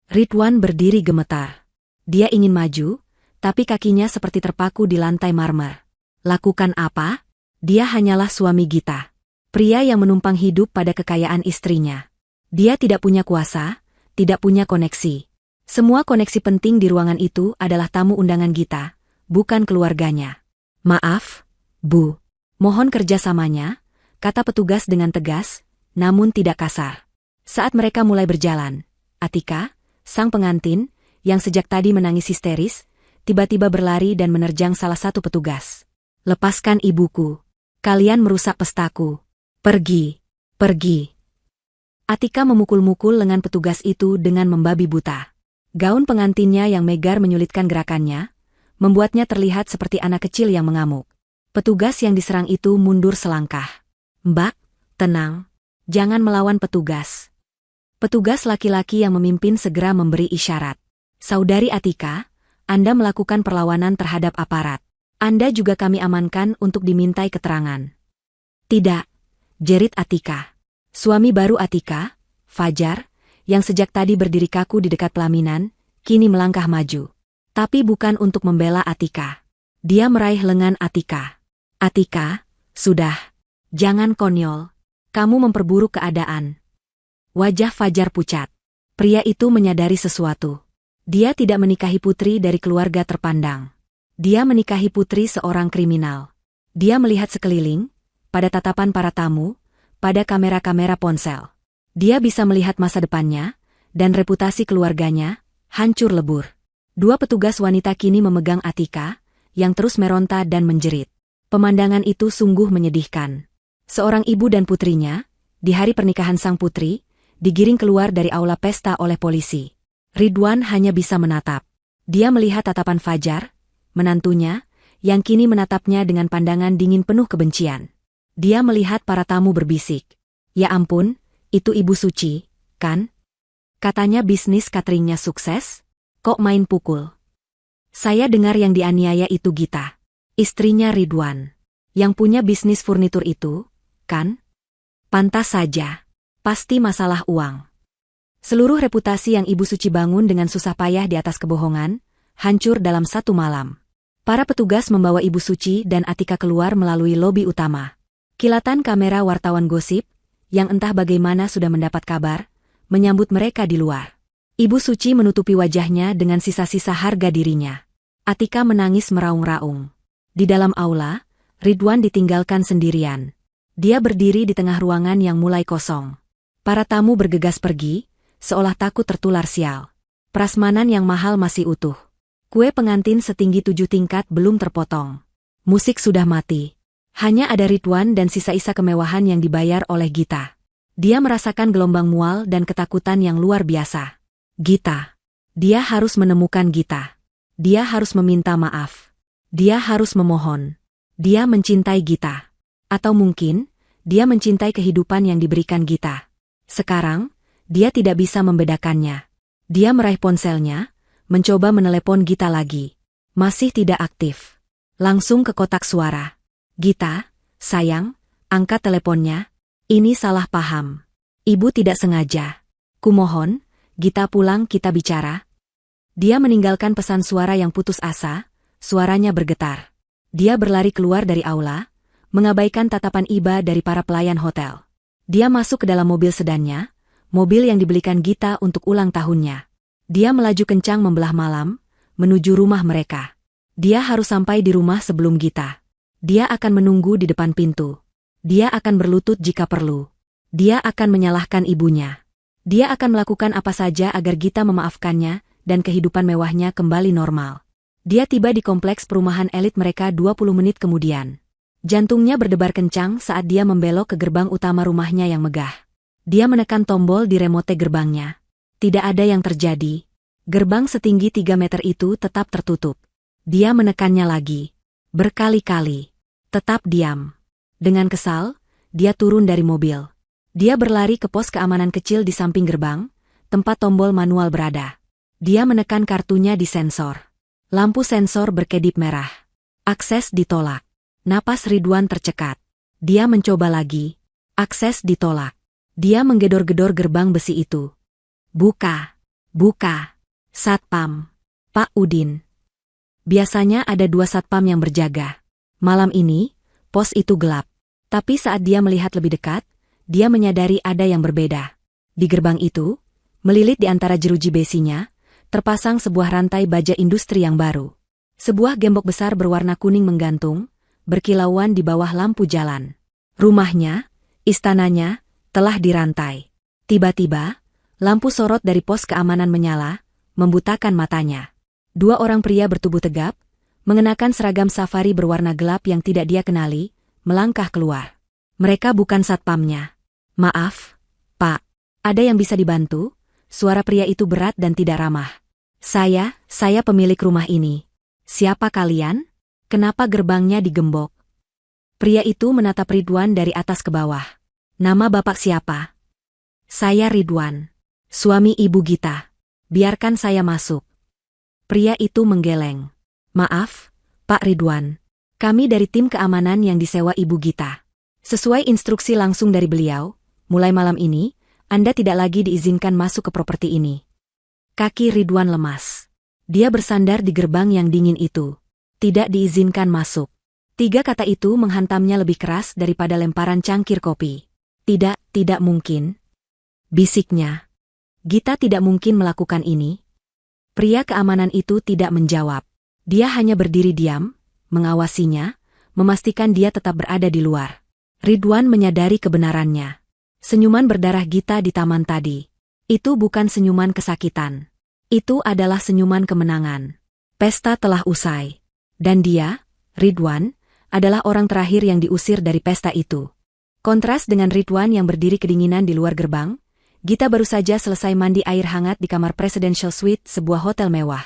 [SPEAKER 1] Ridwan berdiri gemetar. Dia ingin maju, tapi kakinya seperti terpaku di lantai marmer. Lakukan apa? Dia hanyalah suami Gita. Pria yang menumpang hidup pada kekayaan istrinya. Dia tidak punya kuasa, tidak punya koneksi. Semua koneksi penting di ruangan itu adalah tamu undangan Gita, bukan keluarganya. Maaf, Bu. Mohon kerjasamanya, kata petugas dengan tegas, namun tidak kasar. Saat mereka mulai berjalan, Atika, sang pengantin, yang sejak tadi menangis histeris, tiba-tiba berlari dan menerjang salah satu petugas. Lepaskan ibuku. Kalian merusak pestaku. Pergi. Pergi. Atika memukul-mukul lengan petugas itu dengan membabi buta. Gaun pengantinnya yang megar menyulitkan gerakannya, membuatnya terlihat seperti anak kecil yang mengamuk. Petugas yang diserang itu mundur selangkah. Mbak, tenang. Jangan melawan petugas. Petugas laki-laki yang memimpin segera memberi isyarat. Saudari Atika, Anda melakukan perlawanan terhadap aparat. Anda juga kami amankan untuk dimintai keterangan. Tidak, jerit Atika. Suami baru Atika, Fajar, yang sejak tadi berdiri kaku di dekat pelaminan, kini melangkah maju. Tapi bukan untuk membela Atika. Dia meraih lengan Atika. Atika, sudah. Jangan konyol. Kamu memperburuk keadaan. Wajah Fajar pucat. Pria itu menyadari sesuatu. Dia tidak menikahi putri dari keluarga terpandang. Dia menikahi putri seorang kriminal. Dia melihat sekeliling, pada tatapan para tamu, pada kamera-kamera ponsel. Dia bisa melihat masa depannya, dan reputasi keluarganya, hancur lebur. Dua petugas wanita kini memegang Atika, yang terus meronta dan menjerit. Pemandangan itu sungguh menyedihkan. Seorang ibu dan putrinya, di hari pernikahan sang putri, digiring keluar dari aula pesta oleh polisi. Ridwan hanya bisa menatap. Dia melihat tatapan Fajar, menantunya, yang kini menatapnya dengan pandangan dingin penuh kebencian. Dia melihat para tamu berbisik. Ya ampun, itu Ibu Suci, kan? Katanya bisnis cateringnya sukses? Kok main pukul? Saya dengar yang dianiaya itu Gita, istrinya Ridwan. Yang punya bisnis furnitur itu, kan? Pantas saja. Pasti masalah uang. Seluruh reputasi yang Ibu Suci bangun dengan susah payah di atas kebohongan, hancur dalam satu malam. Para petugas membawa Ibu Suci dan Atika keluar melalui lobi utama. Kilatan kamera wartawan gosip, yang entah bagaimana sudah mendapat kabar, menyambut mereka di luar. Ibu Suci menutupi wajahnya dengan sisa-sisa harga dirinya. Atika menangis meraung-raung. Di dalam aula, Ridwan ditinggalkan sendirian. Dia berdiri di tengah ruangan yang mulai kosong. Para tamu bergegas pergi, seolah takut tertular sial. Prasmanan yang mahal masih utuh. Kue pengantin setinggi 7 tingkat belum terpotong. Musik sudah mati. Hanya ada Ridwan dan sisa-sisa kemewahan yang dibayar oleh Gita. Dia merasakan gelombang mual dan ketakutan yang luar biasa. Gita. Dia harus menemukan Gita. Dia harus meminta maaf. Dia harus memohon. Dia mencintai Gita. Atau mungkin, dia mencintai kehidupan yang diberikan Gita. Sekarang, dia tidak bisa membedakannya. Dia meraih ponselnya, mencoba menelepon Gita lagi. Masih tidak aktif. Langsung ke kotak suara. Gita, sayang, angkat teleponnya. Ini salah paham. Ibu tidak sengaja. Kumohon, Gita pulang kita bicara. Dia meninggalkan pesan suara yang putus asa, suaranya bergetar. Dia berlari keluar dari aula, mengabaikan tatapan iba dari para pelayan hotel. Dia masuk ke dalam mobil sedannya, mobil yang dibelikan Gita untuk ulang tahunnya. Dia melaju kencang membelah malam, menuju rumah mereka. Dia harus sampai di rumah sebelum Gita. Dia akan menunggu di depan pintu. Dia akan berlutut jika perlu. Dia akan menyalahkan ibunya. Dia akan melakukan apa saja agar Gita memaafkannya dan kehidupan mewahnya kembali normal. Dia tiba di kompleks perumahan elit mereka 20 menit kemudian. Jantungnya berdebar kencang saat dia membelok ke gerbang utama rumahnya yang megah. Dia menekan tombol di remote gerbangnya. Tidak ada yang terjadi. Gerbang setinggi 3 meter itu tetap tertutup. Dia menekannya lagi. Berkali-kali. Tetap diam. Dengan kesal, dia turun dari mobil. Dia berlari ke pos keamanan kecil di samping gerbang, tempat tombol manual berada. Dia menekan kartunya di sensor. Lampu sensor berkedip merah. Akses ditolak. Napas Ridwan tercekat. Dia mencoba lagi. Akses ditolak. Dia menggedor-gedor gerbang besi itu. Buka. Buka. Satpam. Pak Udin. Biasanya ada 2 satpam yang berjaga. Malam ini, pos itu gelap. Tapi saat dia melihat lebih dekat, dia menyadari ada yang berbeda. Di gerbang itu, melilit di antara jeruji besinya, terpasang sebuah rantai baja industri yang baru. Sebuah gembok besar berwarna kuning menggantung, berkilauan di bawah lampu jalan. Rumahnya, istananya, telah dirantai. Tiba-tiba, lampu sorot dari pos keamanan menyala, membutakan matanya. 2 orang pria bertubuh tegap, mengenakan seragam safari berwarna gelap yang tidak dia kenali, melangkah keluar. Mereka bukan satpamnya. Maaf, Pak. Ada yang bisa dibantu? Suara pria itu berat dan tidak ramah. Saya pemilik rumah ini. Siapa kalian? Kenapa gerbangnya digembok? Pria itu menatap Ridwan dari atas ke bawah. Nama bapak siapa? Saya Ridwan. Suami Ibu Gita. Biarkan saya masuk. Pria itu menggeleng. Maaf, Pak Ridwan. Kami dari tim keamanan yang disewa Ibu Gita. Sesuai instruksi langsung dari beliau, mulai malam ini, Anda tidak lagi diizinkan masuk ke properti ini. Kaki Ridwan lemas. Dia bersandar di gerbang yang dingin itu. Tidak diizinkan masuk. 3 kata itu menghantamnya lebih keras daripada lemparan cangkir kopi. Tidak mungkin. Bisiknya. Gita tidak mungkin melakukan ini. Pria keamanan itu tidak menjawab. Dia hanya berdiri diam, mengawasinya, memastikan dia tetap berada di luar. Ridwan menyadari kebenarannya. Senyuman berdarah Gita di taman tadi. Itu bukan senyuman kesakitan. Itu adalah senyuman kemenangan. Pesta telah usai. Dan dia, Ridwan, adalah orang terakhir yang diusir dari pesta itu. Kontras dengan Ridwan yang berdiri kedinginan di luar gerbang, Gita baru saja selesai mandi air hangat di kamar Presidential Suite sebuah hotel mewah.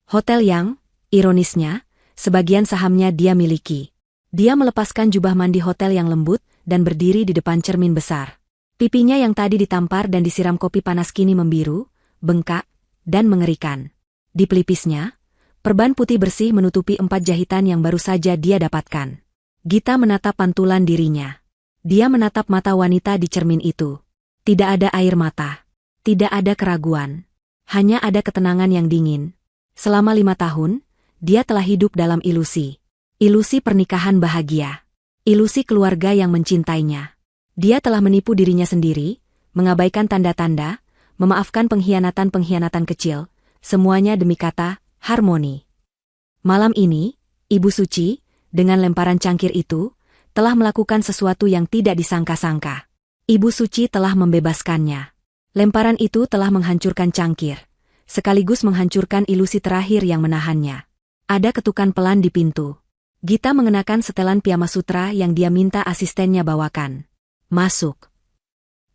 [SPEAKER 1] Hotel yang, ironisnya, sebagian sahamnya dia miliki. Dia melepaskan jubah mandi hotel yang lembut dan berdiri di depan cermin besar. Pipinya yang tadi ditampar dan disiram kopi panas kini membiru, bengkak, dan mengerikan. Di pelipisnya, perban putih bersih menutupi 4 jahitan yang baru saja dia dapatkan. Gita menatap pantulan dirinya. Dia menatap mata wanita di cermin itu. Tidak ada air mata. Tidak ada keraguan. Hanya ada ketenangan yang dingin. Selama 5 tahun, dia telah hidup dalam ilusi. Ilusi pernikahan bahagia. Ilusi keluarga yang mencintainya. Dia telah menipu dirinya sendiri, mengabaikan tanda-tanda, memaafkan pengkhianatan-pengkhianatan kecil, semuanya demi kata, harmoni. Malam ini, Ibu Suci, dengan lemparan cangkir itu, telah melakukan sesuatu yang tidak disangka-sangka. Ibu Suci telah membebaskannya. Lemparan itu telah menghancurkan cangkir, sekaligus menghancurkan ilusi terakhir yang menahannya. Ada ketukan pelan di pintu. Gita mengenakan setelan piyama sutra yang dia minta asistennya bawakan. Masuk.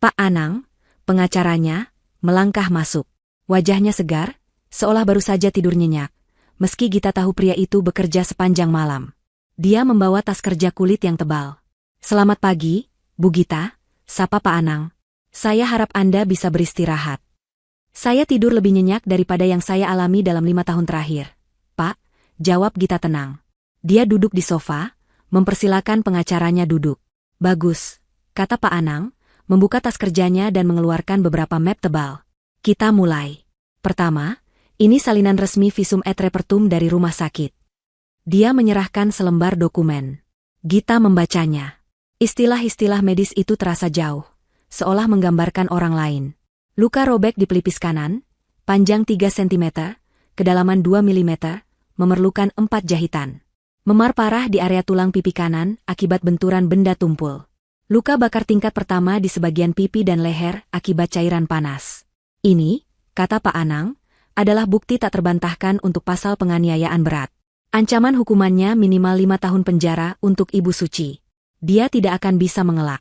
[SPEAKER 1] Pak Anang, pengacaranya, melangkah masuk. Wajahnya segar, seolah baru saja tidur nyenyak, meski Gita tahu pria itu bekerja sepanjang malam. Dia membawa tas kerja kulit yang tebal. Selamat pagi, Bu Gita, sapa Pak Anang. Saya harap Anda bisa beristirahat. Saya tidur lebih nyenyak daripada yang saya alami dalam 5 tahun terakhir. Pak, jawab Gita tenang. Dia duduk di sofa, mempersilakan pengacaranya duduk. Bagus, kata Pak Anang, membuka tas kerjanya dan mengeluarkan beberapa map tebal. Kita mulai. Pertama, ini salinan resmi visum et repertum dari rumah sakit. Dia menyerahkan selembar dokumen. Gita membacanya. Istilah-istilah medis itu terasa jauh, seolah menggambarkan orang lain. Luka robek di pelipis kanan, panjang 3 cm, kedalaman 2 mm, memerlukan 4 jahitan. Memar parah di area tulang pipi kanan akibat benturan benda tumpul. Luka bakar tingkat pertama di sebagian pipi dan leher akibat cairan panas. Ini, kata Pak Anang, adalah bukti tak terbantahkan untuk pasal penganiayaan berat. Ancaman hukumannya minimal 5 tahun penjara untuk Ibu Suci. Dia tidak akan bisa mengelak.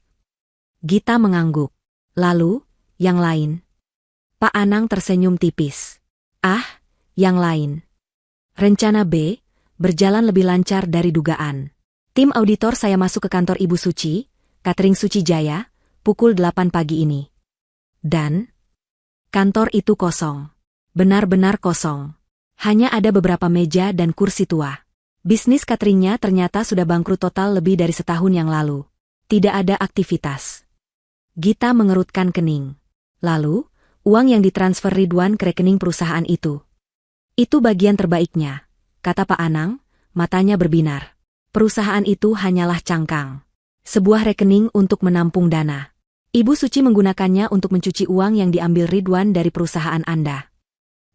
[SPEAKER 1] Gita mengangguk. Lalu, yang lain. Pak Anang tersenyum tipis. Ah, yang lain. Rencana B, berjalan lebih lancar dari dugaan. Tim auditor saya masuk ke kantor Ibu Suci, Catering Suci Jaya, pukul 8 pagi ini. Dan, kantor itu kosong. Benar-benar kosong. Hanya ada beberapa meja dan kursi tua. Bisnis cateringnya ternyata sudah bangkrut total lebih dari setahun yang lalu. Tidak ada aktivitas. Gita mengerutkan kening. Lalu, uang yang ditransfer Ridwan ke rekening perusahaan itu. Itu bagian terbaiknya, kata Pak Anang, matanya berbinar. Perusahaan itu hanyalah cangkang. Sebuah rekening untuk menampung dana. Ibu Suci menggunakannya untuk mencuci uang yang diambil Ridwan dari perusahaan Anda.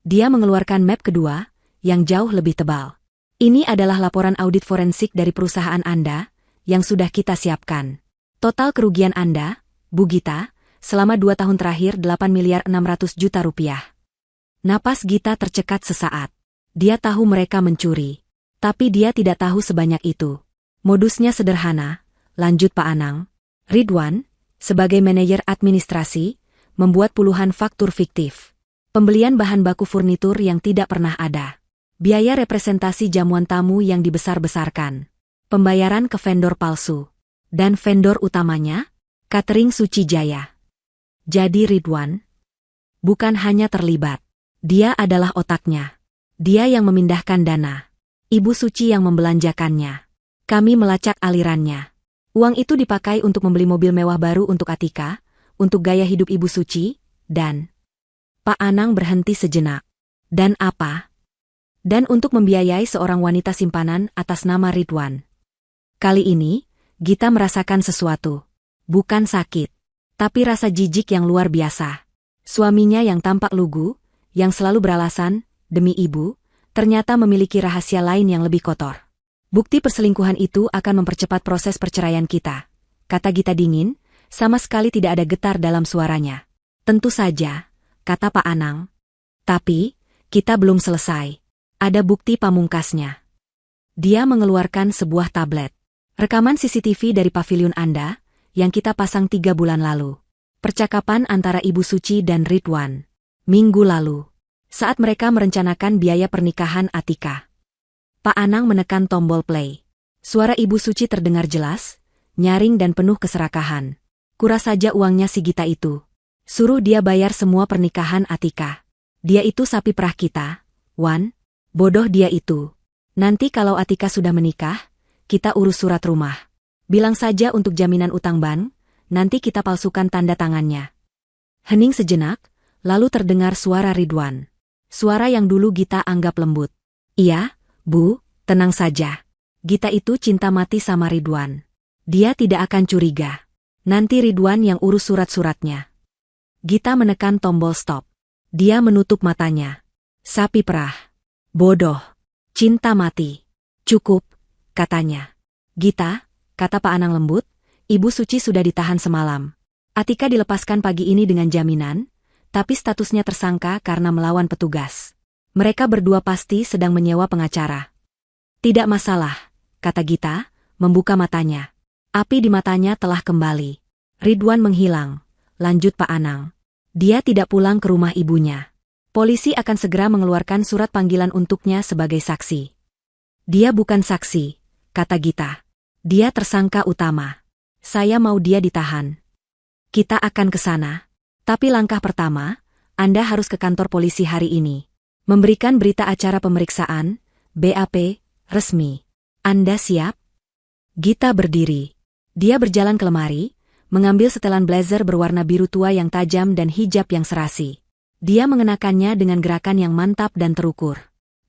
[SPEAKER 1] Dia mengeluarkan map kedua, yang jauh lebih tebal. Ini adalah laporan audit forensik dari perusahaan Anda, yang sudah kita siapkan. Total kerugian Anda, Bu Gita, selama 2 tahun terakhir 8.600.000.000 rupiah. Napas Gita tercekat sesaat. Dia tahu mereka mencuri. Tapi dia tidak tahu sebanyak itu. Modusnya sederhana, lanjut Pak Anang. Ridwan, sebagai manajer administrasi, membuat puluhan faktur fiktif. Pembelian bahan baku furnitur yang tidak pernah ada. Biaya representasi jamuan tamu yang dibesar-besarkan. Pembayaran ke vendor palsu. Dan vendor utamanya, Catering Suci Jaya. Jadi Ridwan bukan hanya terlibat. Dia adalah otaknya. Dia yang memindahkan dana. Ibu Suci yang membelanjakannya. Kami melacak alirannya. Uang itu dipakai untuk membeli mobil mewah baru untuk Atika, untuk gaya hidup Ibu Suci, dan... Pak Anang berhenti sejenak. Dan apa? Dan untuk membiayai seorang wanita simpanan atas nama Ridwan. Kali ini, Gita merasakan sesuatu. Bukan sakit, tapi rasa jijik yang luar biasa. Suaminya yang tampak lugu, yang selalu beralasan, demi ibu, ternyata memiliki rahasia lain yang lebih kotor. Bukti perselingkuhan itu akan mempercepat proses perceraian kita, kata Gita dingin, sama sekali tidak ada getar dalam suaranya. Tentu saja, kata Pak Anang. Tapi, kita belum selesai. Ada bukti pamungkasnya. Dia mengeluarkan sebuah tablet. Rekaman CCTV dari pavilion Anda, yang kita pasang 3 bulan lalu. Percakapan antara Ibu Suci dan Ridwan. Minggu lalu. Saat mereka merencanakan biaya pernikahan Atika. Pak Anang menekan tombol play. Suara Ibu Suci terdengar jelas, nyaring dan penuh keserakahan. Kuras saja uangnya si Gita itu. Suruh dia bayar semua pernikahan Atika. Dia itu sapi perah kita, Wan. Bodoh dia itu. Nanti kalau Atika sudah menikah, kita urus surat rumah. Bilang saja untuk jaminan utang bank, nanti kita palsukan tanda tangannya. Hening sejenak, lalu terdengar suara Ridwan. Suara yang dulu Gita anggap lembut. Iya, Bu, tenang saja. Gita itu cinta mati sama Ridwan. Dia tidak akan curiga. Nanti Ridwan yang urus surat-suratnya. Gita menekan tombol stop. Dia menutup matanya. Sapi perah. Bodoh. Cinta mati. Cukup, katanya. Gita, kata Pak Anang lembut, Ibu Suci sudah ditahan semalam. Atika dilepaskan pagi ini dengan jaminan, tapi statusnya tersangka karena melawan petugas. Mereka berdua pasti sedang menyewa pengacara. Tidak masalah, kata Gita, membuka matanya. Api di matanya telah kembali. Ridwan menghilang, lanjut Pak Anang. Dia tidak pulang ke rumah ibunya. Polisi akan segera mengeluarkan surat panggilan untuknya sebagai saksi. Dia bukan saksi, kata Gita. Dia tersangka utama. Saya mau dia ditahan. Kita akan ke sana. Tapi langkah pertama, Anda harus ke kantor polisi hari ini. Memberikan berita acara pemeriksaan, BAP, resmi. Anda siap? Gita berdiri. Dia berjalan ke lemari, mengambil setelan blazer berwarna biru tua yang tajam dan hijab yang serasi. Dia mengenakannya dengan gerakan yang mantap dan terukur.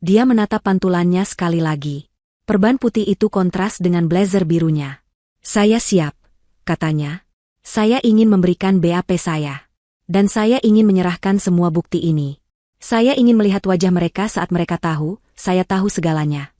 [SPEAKER 1] Dia menatap pantulannya sekali lagi. Perban putih itu kontras dengan blazer birunya. Saya siap, katanya. Saya ingin memberikan BAP saya. Dan saya ingin menyerahkan semua bukti ini. Saya ingin melihat wajah mereka saat mereka tahu, saya tahu segalanya.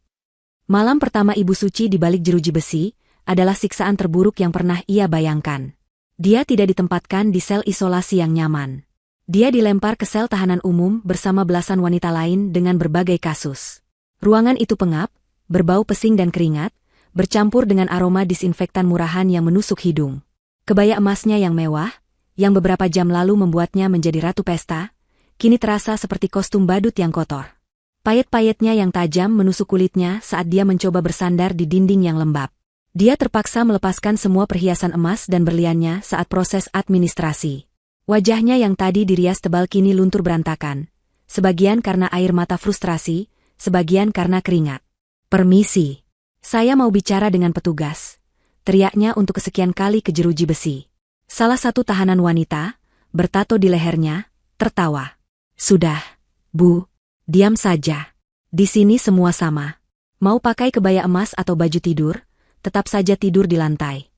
[SPEAKER 1] Malam pertama Ibu Suci di balik jeruji besi, adalah siksaan terburuk yang pernah ia bayangkan. Dia tidak ditempatkan di sel isolasi yang nyaman. Dia dilempar ke sel tahanan umum bersama belasan wanita lain dengan berbagai kasus. Ruangan itu pengap, berbau pesing dan keringat, bercampur dengan aroma disinfektan murahan yang menusuk hidung. Kebaya emasnya yang mewah, yang beberapa jam lalu membuatnya menjadi ratu pesta, kini terasa seperti kostum badut yang kotor. Payet-payetnya yang tajam menusuk kulitnya saat dia mencoba bersandar di dinding yang lembab. Dia terpaksa melepaskan semua perhiasan emas dan berliannya saat proses administrasi. Wajahnya yang tadi dirias tebal kini luntur berantakan, sebagian karena air mata frustrasi, sebagian karena keringat. Permisi, saya mau bicara dengan petugas, teriaknya untuk kesekian kali ke jeruji besi. Salah satu tahanan wanita, bertato di lehernya, tertawa. Sudah, Bu, diam saja. Di sini semua sama. Mau pakai kebaya emas atau baju tidur, tetap saja tidur di lantai.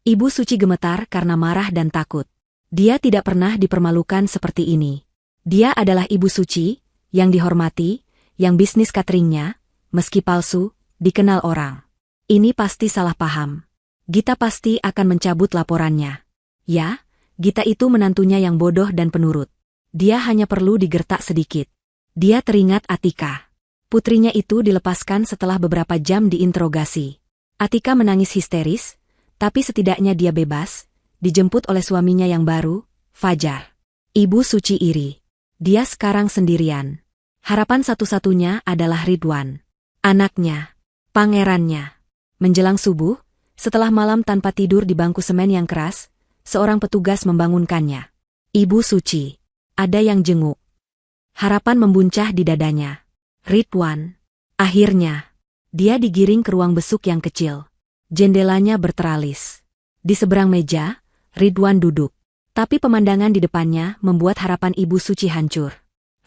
[SPEAKER 1] Ibu Suci gemetar karena marah dan takut. Dia tidak pernah dipermalukan seperti ini. Dia adalah Ibu Suci, yang dihormati, yang bisnis cateringnya, meski palsu, dikenal orang. Ini pasti salah paham. Gita pasti akan mencabut laporannya. Ya, Gita itu menantunya yang bodoh dan penurut. Dia hanya perlu digertak sedikit. Dia teringat Atika. Putrinya itu dilepaskan setelah beberapa jam diinterogasi. Atika menangis histeris, tapi setidaknya dia bebas, dijemput oleh suaminya yang baru, Fajar. Ibu Suci iri. Dia sekarang sendirian. Harapan satu-satunya adalah Ridwan. Anaknya. Pangerannya. Menjelang subuh, setelah malam tanpa tidur di bangku semen yang keras, seorang petugas membangunkannya. Ibu Suci. Ada yang jenguk. Harapan membuncah di dadanya. Ridwan. Akhirnya. Dia digiring ke ruang besuk yang kecil. Jendelanya berteralis. Di seberang meja, Ridwan duduk. Tapi pemandangan di depannya membuat harapan Ibu Suci hancur.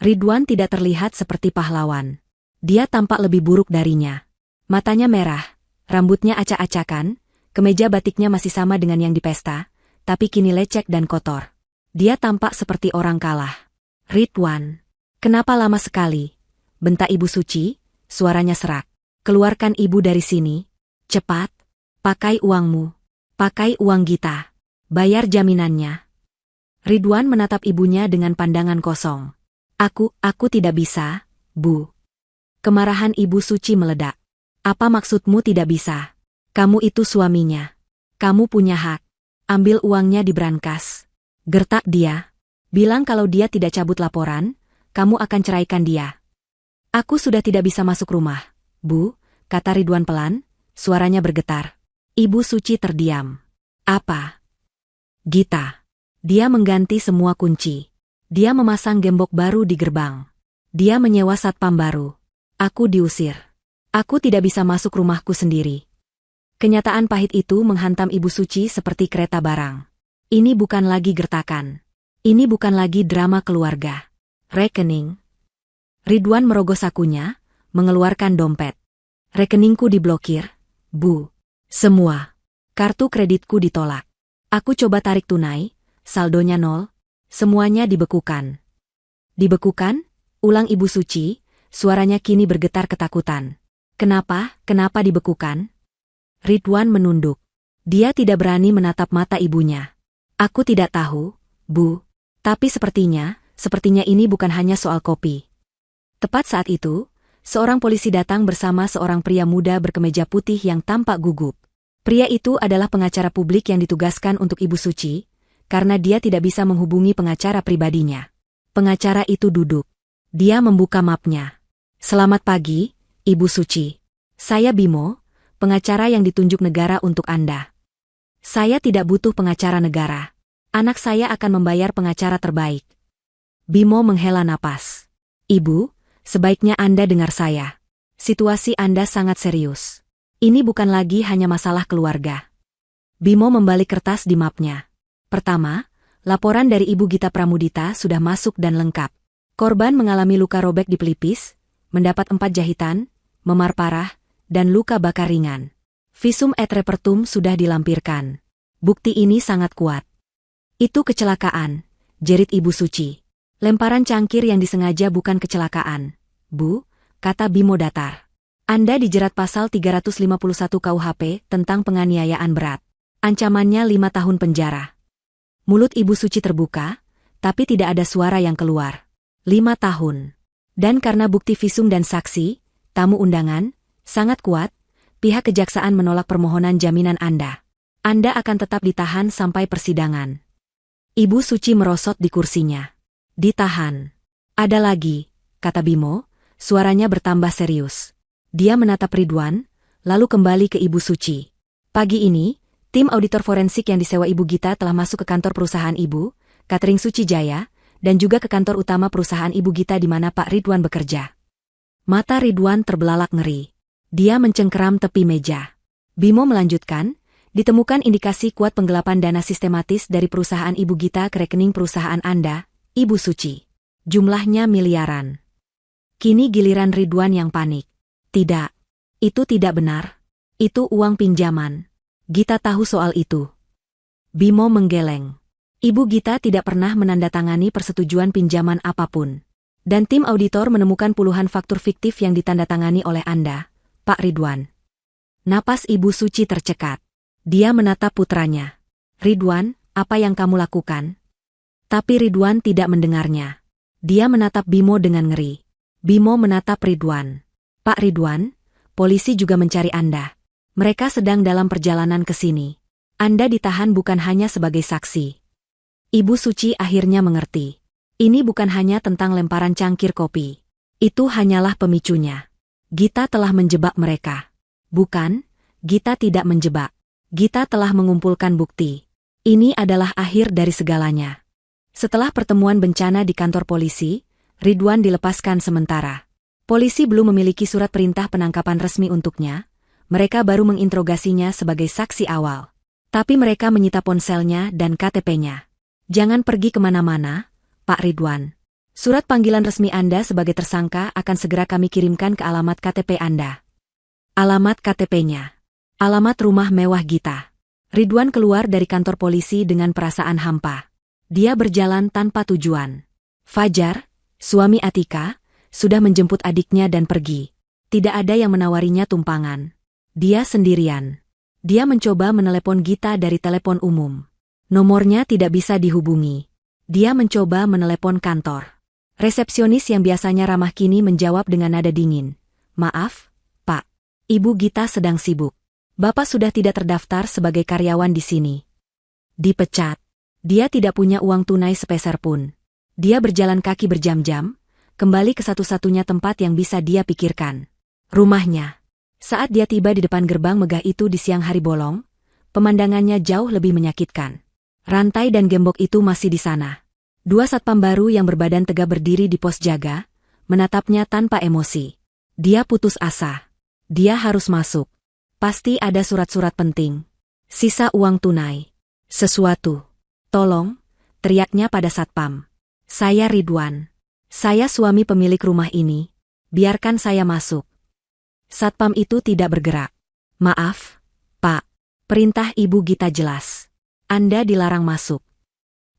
[SPEAKER 1] Ridwan tidak terlihat seperti pahlawan. Dia tampak lebih buruk darinya. Matanya merah, rambutnya acak-acakan, kemeja batiknya masih sama dengan yang di pesta, tapi kini lecek dan kotor. Dia tampak seperti orang kalah. Ridwan. Kenapa lama sekali? bentak Ibu Suci, suaranya serak. Keluarkan ibu dari sini. Cepat. Pakai uangmu. Pakai uang Gita. Bayar jaminannya. Ridwan menatap ibunya dengan pandangan kosong. Aku tidak bisa, Bu. Kemarahan Ibu Suci meledak. Apa maksudmu tidak bisa? Kamu itu suaminya. Kamu punya hak. Ambil uangnya di brankas. Gertak dia. Bilang kalau dia tidak cabut laporan, kamu akan ceraikan dia. Aku sudah tidak bisa masuk rumah, Bu, kata Ridwan pelan, suaranya bergetar. Ibu Suci terdiam. Apa? Gita. Dia mengganti semua kunci. Dia memasang gembok baru di gerbang. Dia menyewa satpam baru. Aku diusir. Aku tidak bisa masuk rumahku sendiri. Kenyataan pahit itu menghantam Ibu Suci seperti kereta barang. Ini bukan lagi gertakan. Ini bukan lagi drama keluarga. Rekening. Ridwan merogoh sakunya, mengeluarkan dompet. Rekeningku diblokir, Bu. Semua. Kartu kreditku ditolak. Aku coba tarik tunai, saldonya 0. Semuanya dibekukan. Dibekukan? Ulang Ibu Suci, suaranya kini bergetar ketakutan. Kenapa dibekukan? Ridwan menunduk. Dia tidak berani menatap mata ibunya. Aku tidak tahu, Bu. Tapi sepertinya ini bukan hanya soal kopi. Tepat saat itu, seorang polisi datang bersama seorang pria muda berkemeja putih yang tampak gugup. Pria itu adalah pengacara publik yang ditugaskan untuk Ibu Suci, karena dia tidak bisa menghubungi pengacara pribadinya. Pengacara itu duduk. Dia membuka mapnya. Selamat pagi, Ibu Suci. Saya Bimo, pengacara yang ditunjuk negara untuk Anda. Saya tidak butuh pengacara negara. Anak saya akan membayar pengacara terbaik. Bimo menghela napas. Ibu, sebaiknya Anda dengar saya. Situasi Anda sangat serius. Ini bukan lagi hanya masalah keluarga. Bimo membalik kertas di mapnya. Pertama, laporan dari Ibu Gita Pramudita sudah masuk dan lengkap. Korban mengalami luka robek di pelipis, mendapat 4 jahitan, memar parah, dan luka bakar ringan. Visum et repertum sudah dilampirkan. Bukti ini sangat kuat. Itu kecelakaan, jerit Ibu Suci. Lemparan cangkir yang disengaja bukan kecelakaan. Bu, kata Bimo datar. Anda dijerat pasal 351 KUHP tentang penganiayaan berat. Ancamannya 5 tahun penjara. Mulut Ibu Suci terbuka, tapi tidak ada suara yang keluar. 5 tahun. Dan karena bukti visum dan saksi, tamu undangan, sangat kuat, pihak kejaksaan menolak permohonan jaminan Anda. Anda akan tetap ditahan sampai persidangan. Ibu Suci merosot di kursinya. Ditahan. Ada lagi, kata Bimo, suaranya bertambah serius. Dia menatap Ridwan, lalu kembali ke Ibu Suci. Pagi ini, tim auditor forensik yang disewa Ibu Gita telah masuk ke kantor perusahaan Ibu, Catering Suci Jaya, dan juga ke kantor utama perusahaan Ibu Gita di mana Pak Ridwan bekerja. Mata Ridwan terbelalak ngeri. Dia mencengkeram tepi meja. Bimo melanjutkan, ditemukan indikasi kuat penggelapan dana sistematis dari perusahaan Ibu Gita ke rekening perusahaan Anda, Ibu Suci. Jumlahnya miliaran. Kini giliran Ridwan yang panik. Tidak. Itu tidak benar. Itu uang pinjaman. Gita tahu soal itu. Bimo menggeleng. Ibu Gita tidak pernah menandatangani persetujuan pinjaman apapun. Dan tim auditor menemukan puluhan faktur fiktif yang ditandatangani oleh Anda, Pak Ridwan. Napas Ibu Suci tercekat. Dia menatap putranya. Ridwan, apa yang kamu lakukan? Tapi Ridwan tidak mendengarnya. Dia menatap Bimo dengan ngeri. Bimo menatap Ridwan. Pak Ridwan, polisi juga mencari Anda. Mereka sedang dalam perjalanan ke sini. Anda ditahan bukan hanya sebagai saksi. Ibu Suci akhirnya mengerti. Ini bukan hanya tentang lemparan cangkir kopi. Itu hanyalah pemicunya. Gita telah menjebak mereka. Bukan, Gita tidak menjebak. Gita telah mengumpulkan bukti. Ini adalah akhir dari segalanya. Setelah pertemuan bencana di kantor polisi, Ridwan dilepaskan sementara. Polisi belum memiliki surat perintah penangkapan resmi untuknya. Mereka baru menginterogasinya sebagai saksi awal. Tapi mereka menyita ponselnya dan KTP-nya. Jangan pergi kemana-mana, Pak Ridwan. Surat panggilan resmi Anda sebagai tersangka akan segera kami kirimkan ke alamat KTP Anda. Alamat KTP-nya. Alamat rumah mewah Gita. Ridwan keluar dari kantor polisi dengan perasaan hampa. Dia berjalan tanpa tujuan. Fajar, suami Atika, sudah menjemput adiknya dan pergi. Tidak ada yang menawarinya tumpangan. Dia sendirian. Dia mencoba menelepon Gita dari telepon umum. Nomornya tidak bisa dihubungi. Dia mencoba menelepon kantor. Resepsionis yang biasanya ramah kini menjawab dengan nada dingin. Maaf, Pak. Ibu Gita sedang sibuk. Bapak sudah tidak terdaftar sebagai karyawan di sini. Dipecat. Dia tidak punya uang tunai sepeser pun. Dia berjalan kaki berjam-jam, kembali ke satu-satunya tempat yang bisa dia pikirkan. Rumahnya. Saat dia tiba di depan gerbang megah itu di siang hari bolong, pemandangannya jauh lebih menyakitkan. Rantai dan gembok itu masih di sana. Dua satpam baru yang berbadan tegap berdiri di pos jaga, menatapnya tanpa emosi. Dia putus asa. Dia harus masuk. Pasti ada surat-surat penting. Sisa uang tunai. Sesuatu. Tolong, teriaknya pada satpam. Saya Ridwan. Saya suami pemilik rumah ini. Biarkan saya masuk. Satpam itu tidak bergerak. Maaf, Pak. Perintah Ibu Gita jelas. Anda dilarang masuk.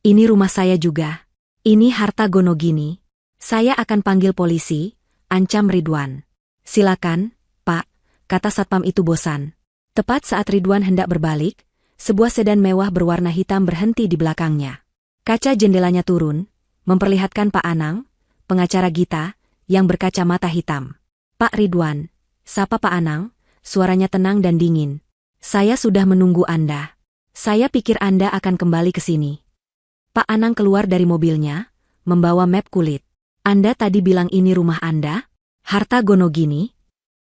[SPEAKER 1] Ini rumah saya juga. Ini harta Gonogini. Saya akan panggil polisi, ancam Ridwan. Silakan, Pak, kata satpam itu bosan. Tepat saat Ridwan hendak berbalik, sebuah sedan mewah berwarna hitam berhenti di belakangnya. Kaca jendelanya turun, memperlihatkan Pak Anang, pengacara Gita, yang berkacamata hitam. Pak Ridwan, sapa Pak Anang, suaranya tenang dan dingin. Saya sudah menunggu Anda. Saya pikir Anda akan kembali ke sini. Pak Anang keluar dari mobilnya, membawa map kulit. Anda tadi bilang ini rumah Anda? Harta Gonogini?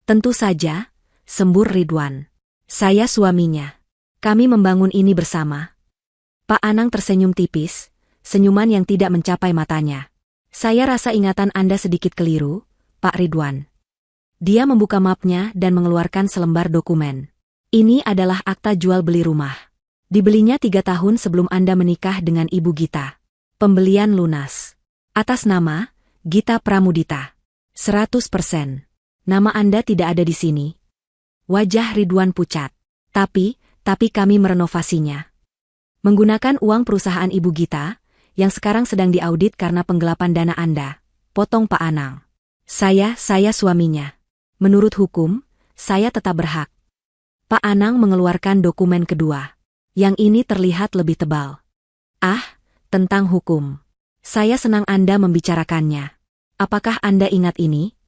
[SPEAKER 1] Tentu saja, sembur Ridwan. Saya suaminya. Kami membangun ini bersama. Pak Anang tersenyum tipis, senyuman yang tidak mencapai matanya. Saya rasa ingatan Anda sedikit keliru, Pak Ridwan. Dia membuka mapnya dan mengeluarkan selembar dokumen. Ini adalah akta jual beli rumah. Dibelinya 3 tahun sebelum Anda menikah dengan Ibu Gita. Pembelian lunas. Atas nama, Gita Pramudita. 100%. Nama Anda tidak ada di sini. Wajah Ridwan pucat. Tapi kami merenovasinya. Menggunakan uang perusahaan Ibu Gita, yang sekarang sedang diaudit karena penggelapan dana Anda. Potong Pak Anang. Saya suaminya. Menurut hukum, saya tetap berhak. Pak Anang mengeluarkan dokumen kedua. Yang ini terlihat lebih tebal. Tentang hukum. Saya senang Anda membicarakannya. Apakah Anda ingat ini?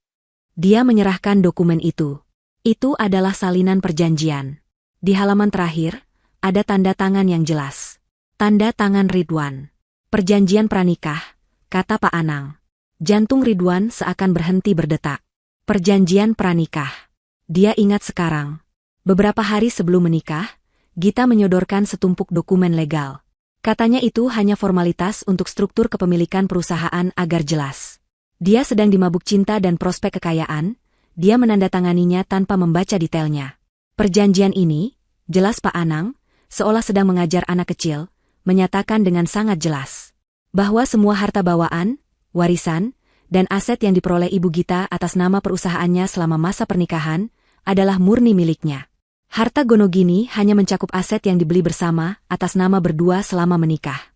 [SPEAKER 1] Dia menyerahkan dokumen itu. Itu adalah salinan perjanjian. Di halaman terakhir, ada tanda tangan yang jelas. Tanda tangan Ridwan. Perjanjian pranikah, kata Pak Anang. Jantung Ridwan seakan berhenti berdetak. Perjanjian pranikah. Dia ingat sekarang. Beberapa hari sebelum menikah, Gita menyodorkan setumpuk dokumen legal. Katanya itu hanya formalitas untuk struktur kepemilikan perusahaan agar jelas. Dia sedang dimabuk cinta dan prospek kekayaan, dia menandatanganinya tanpa membaca detailnya. Perjanjian ini, jelas Pak Anang, seolah sedang mengajar anak kecil, menyatakan dengan sangat jelas bahwa semua harta bawaan, warisan, dan aset yang diperoleh Ibu Gita atas nama perusahaannya selama masa pernikahan adalah murni miliknya. Harta Gonogini hanya mencakup aset yang dibeli bersama atas nama berdua selama menikah.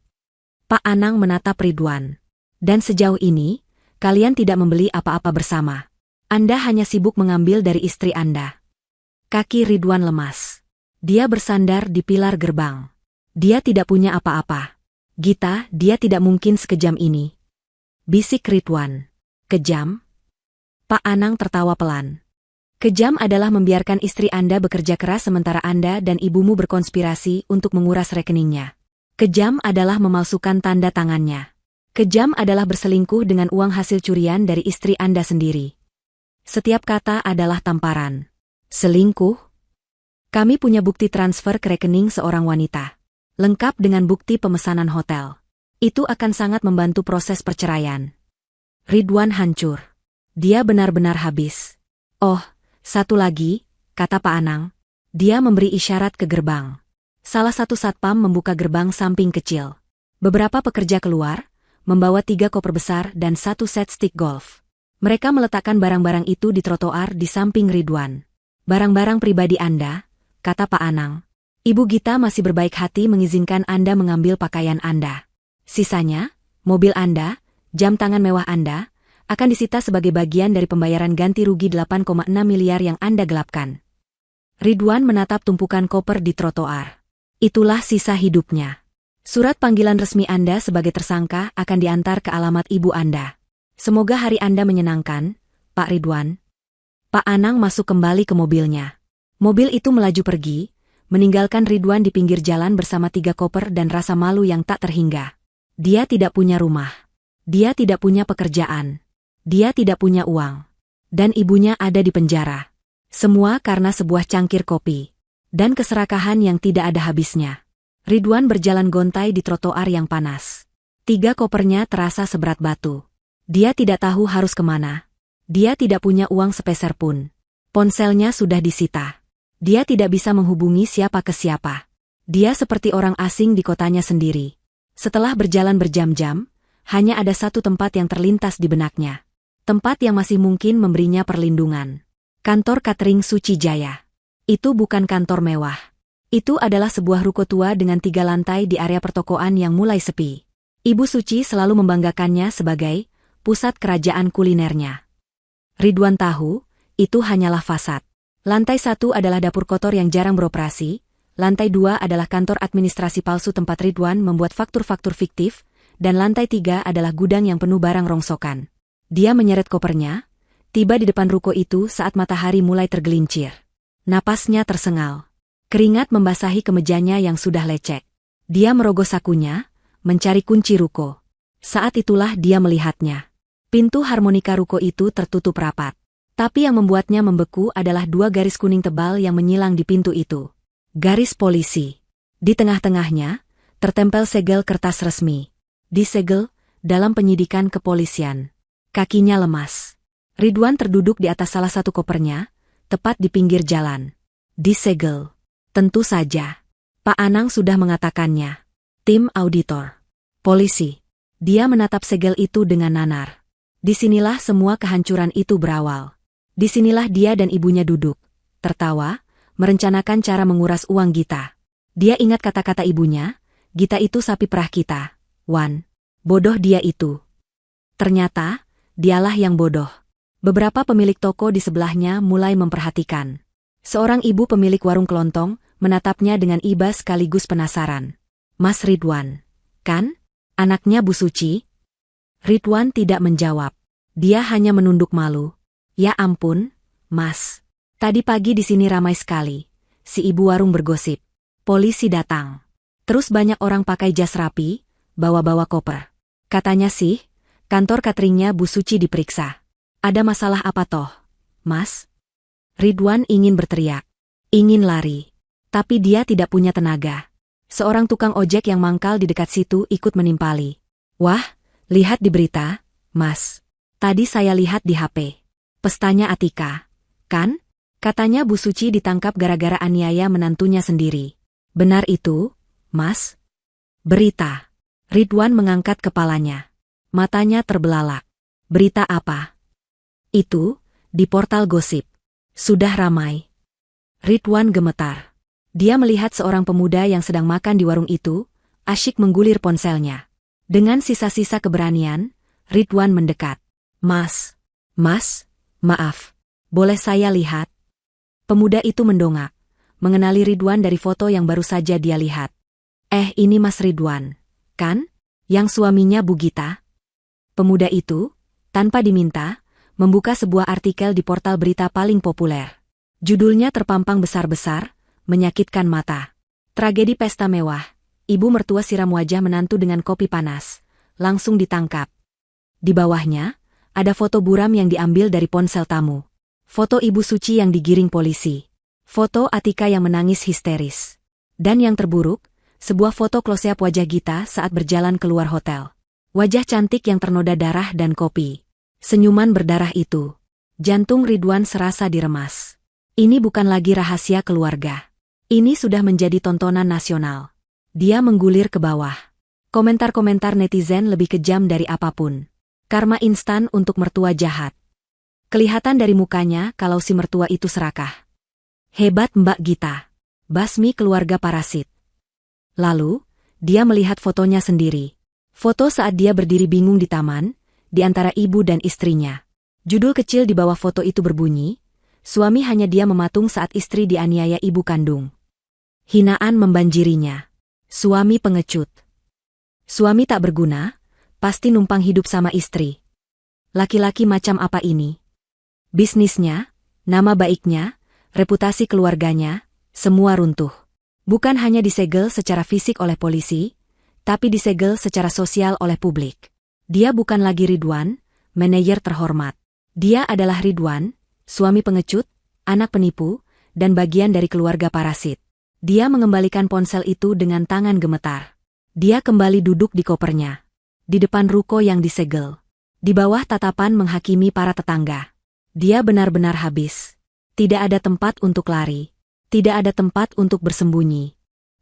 [SPEAKER 1] Pak Anang menatap Ridwan. Dan sejauh ini, kalian tidak membeli apa-apa bersama. Anda hanya sibuk mengambil dari istri Anda. Kaki Ridwan lemas. Dia bersandar di pilar gerbang. Dia tidak punya apa-apa. Gita, dia tidak mungkin sekejam ini. Bisik Ridwan. Kejam? Pak Anang tertawa pelan. Kejam adalah membiarkan istri Anda bekerja keras sementara Anda dan ibumu berkonspirasi untuk menguras rekeningnya. Kejam adalah memalsukan tanda tangannya. Kejam adalah berselingkuh dengan uang hasil curian dari istri Anda sendiri. Setiap kata adalah tamparan. Selingkuh? Kami punya bukti transfer ke rekening seorang wanita. Lengkap dengan bukti pemesanan hotel. Itu akan sangat membantu proses perceraian. Ridwan hancur. Dia benar-benar habis. Oh, satu lagi, kata Pak Anang. Dia memberi isyarat ke gerbang. Salah satu satpam membuka gerbang samping kecil. Beberapa pekerja keluar, membawa 3 koper besar dan 1 set stick golf. Mereka meletakkan barang-barang itu di trotoar di samping Ridwan. Barang-barang pribadi Anda, kata Pak Anang. Ibu Gita masih berbaik hati mengizinkan Anda mengambil pakaian Anda. Sisanya, mobil Anda, jam tangan mewah Anda, akan disita sebagai bagian dari pembayaran ganti rugi 8,6 miliar yang Anda gelapkan. Ridwan menatap tumpukan koper di trotoar. Itulah sisa hidupnya. Surat panggilan resmi Anda sebagai tersangka akan diantar ke alamat ibu Anda. Semoga hari Anda menyenangkan, Pak Ridwan. Pak Anang masuk kembali ke mobilnya. Mobil itu melaju pergi, meninggalkan Ridwan di pinggir jalan bersama 3 koper dan rasa malu yang tak terhingga. Dia tidak punya rumah. Dia tidak punya pekerjaan. Dia tidak punya uang. Dan ibunya ada di penjara. Semua karena sebuah cangkir kopi. Dan keserakahan yang tidak ada habisnya. Ridwan berjalan gontai di trotoar yang panas. 3 kopernya terasa seberat batu. Dia tidak tahu harus kemana. Dia tidak punya uang sepeser pun. Ponselnya sudah disita. Dia tidak bisa menghubungi siapa ke siapa. Dia seperti orang asing di kotanya sendiri. Setelah berjalan berjam-jam, hanya ada satu tempat yang terlintas di benaknya. Tempat yang masih mungkin memberinya perlindungan. Kantor catering Suci Jaya. Itu bukan kantor mewah. Itu adalah sebuah ruko tua dengan 3 lantai di area pertokoan yang mulai sepi. Ibu Suci selalu membanggakannya sebagai pusat kerajaan kulinernya. Ridwan tahu, itu hanyalah fasad. Lantai 1 adalah dapur kotor yang jarang beroperasi, lantai 2 adalah kantor administrasi palsu tempat Ridwan membuat faktur-faktur fiktif, dan lantai 3 adalah gudang yang penuh barang rongsokan. Dia menyeret kopernya, tiba di depan ruko itu saat matahari mulai tergelincir. Napasnya tersengal. Keringat membasahi kemejanya yang sudah lecek. Dia merogoh sakunya, mencari kunci ruko. Saat itulah dia melihatnya. Pintu harmonika ruko itu tertutup rapat. Tapi yang membuatnya membeku adalah 2 garis kuning tebal yang menyilang di pintu itu. Garis polisi. Di tengah-tengahnya, tertempel segel kertas resmi. Disegel, dalam penyidikan kepolisian. Kakinya lemas. Ridwan terduduk di atas salah satu kopernya, tepat di pinggir jalan. Disegel. Tentu saja. Pak Anang sudah mengatakannya. Tim auditor. Polisi. Dia menatap segel itu dengan nanar. Disinilah semua kehancuran itu berawal. Disinilah dia dan ibunya duduk, tertawa, merencanakan cara menguras uang Gita. Dia ingat kata-kata ibunya, Gita itu sapi perah kita. Wan. Bodoh dia itu. Ternyata, dialah yang bodoh. Beberapa pemilik toko di sebelahnya mulai memperhatikan. Seorang ibu pemilik warung kelontong menatapnya dengan iba sekaligus penasaran. Mas Ridwan, kan? Anaknya Bu Suci? Ridwan tidak menjawab. Dia hanya menunduk malu. Ya ampun, Mas. Tadi pagi di sini ramai sekali. Si ibu warung bergosip. Polisi datang. Terus banyak orang pakai jas rapi, bawa-bawa koper. Katanya sih, kantor cateringnya Bu Suci diperiksa. Ada masalah apa toh, Mas? Ridwan ingin berteriak. Ingin lari. Tapi dia tidak punya tenaga. Seorang tukang ojek yang mangkal di dekat situ ikut menimpali. Wah, lihat di berita, Mas. Tadi saya lihat di HP. Pestanya Atika. Kan? Katanya Bu Suci ditangkap gara-gara aniaya menantunya sendiri. Benar itu, Mas? Berita. Ridwan mengangkat kepalanya. Matanya terbelalak. Berita apa? Itu, di portal gosip. Sudah ramai. Ridwan gemetar. Dia melihat seorang pemuda yang sedang makan di warung itu, asyik menggulir ponselnya. Dengan sisa-sisa keberanian, Ridwan mendekat. Mas. Maaf. Boleh saya lihat? Pemuda itu mendongak, mengenali Ridwan dari foto yang baru saja dia lihat. Ini Mas Ridwan, kan? Yang suaminya Bu Gita? Pemuda itu, tanpa diminta, membuka sebuah artikel di portal berita paling populer. Judulnya terpampang besar-besar, menyakitkan mata. Tragedi pesta mewah, ibu mertua siram wajah menantu dengan kopi panas, langsung ditangkap. Di bawahnya, ada foto buram yang diambil dari ponsel tamu. Foto Ibu Suci yang digiring polisi. Foto Atika yang menangis histeris. Dan yang terburuk, sebuah foto close-up wajah Gita saat berjalan keluar hotel. Wajah cantik yang ternoda darah dan kopi. Senyuman berdarah itu. Jantung Ridwan serasa diremas. Ini bukan lagi rahasia keluarga. Ini sudah menjadi tontonan nasional. Dia menggulir ke bawah. Komentar-komentar netizen lebih kejam dari apapun. Karma instan untuk mertua jahat. Kelihatan dari mukanya kalau si mertua itu serakah. Hebat Mbak Gita. Basmi keluarga parasit. Lalu, dia melihat fotonya sendiri. Foto saat dia berdiri bingung di taman, di antara ibu dan istrinya. Judul kecil di bawah foto itu berbunyi, "Suami hanya dia mematung saat istri dianiaya ibu kandung." Hinaan membanjirinya. Suami pengecut. Suami tak berguna, pasti numpang hidup sama istri. Laki-laki macam apa ini? Bisnisnya, nama baiknya, reputasi keluarganya, semua runtuh. Bukan hanya disegel secara fisik oleh polisi, tapi disegel secara sosial oleh publik. Dia bukan lagi Ridwan, manajer terhormat. Dia adalah Ridwan, suami pengecut, anak penipu, dan bagian dari keluarga parasit. Dia mengembalikan ponsel itu dengan tangan gemetar. Dia kembali duduk di kopernya. Di depan ruko yang disegel. Di bawah tatapan menghakimi para tetangga. Dia benar-benar habis. Tidak ada tempat untuk lari. Tidak ada tempat untuk bersembunyi.